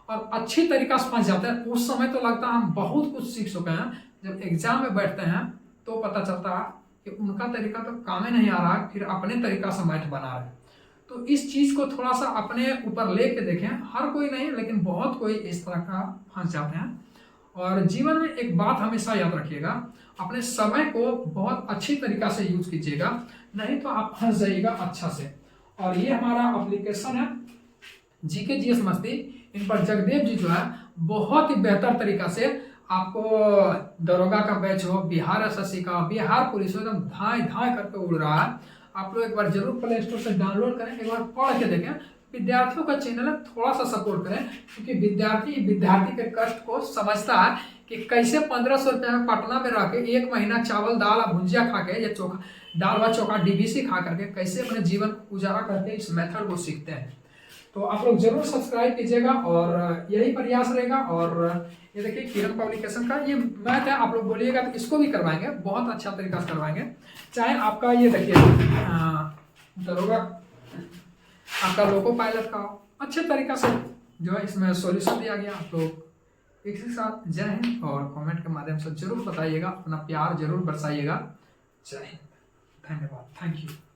और अच्छी तरीका से फंस जाते हैं। उस समय तो लगता है हम बहुत कुछ सीख चुके हैं, जब एग्जाम में बैठते हैं तो पता चलता है कि उनका तरीका तो काम ही नहीं आ रहा है, फिर अपने तरीका से मैथ बना रहे हैं। तो इस चीज को थोड़ा सा अपने ऊपर लेके देखें, हर कोई नहीं लेकिन बहुत कोई इस तरह का फंस जाते हैं। और जीवन में एक बात हमेशा याद रखिएगा, अपने समय को बहुत अच्छी तरीका से यूज कीजिएगा, नहीं तो आप फंस जाइएगा अच्छा से। और ये हमारा एप्लीकेशन है जीके जीएस मस्ती, इन पर जगदेव जी जो है बहुत ही बेहतर तरीका से आपको दरोगा का बैच हो, बिहार एसएससी का, बिहार पुलिस हो, एकदम धाए धाए करके उड़ रहा है। आप लोग एक बार जरूर प्ले स्टोर से डाउनलोड करें, एक बार पढ़ के देखें। विद्यार्थियों का चैनल है, थोड़ा सा सपोर्ट करें, क्योंकि विद्यार्थी के कष्ट को समझता है कि कैसे 1500 रुपये में पटना में रह के 1 महीना चावल दाल भुंजिया खा के या चोखा दाल व चोखा डीबीसी खा करके कैसे अपने जीवन को गुजारा करके इस मेथड को सीखते हैं। तो आप लोग जरूर सब्सक्राइब कीजिएगा और यही प्रयास रहेगा। और ये देखिए किरण पब्लिकेशन का ये मैथ है, आप लोग बोलिएगा तो इसको भी करवाएंगे, बहुत अच्छा तरीका से करवाएंगे। चाहे आपका ये देखिए दरोगा आपका लोको पायलट का अच्छे तरीका से जो है इसमें सॉल्यूशन दिया गया। आप लोग इसी साथ जय हिंद, और कमेंट के माध्यम से जरूर बताइएगा, अपना प्यार जरूर बरसाइएगा। जय हिंद, धन्यवाद, थैंक यू।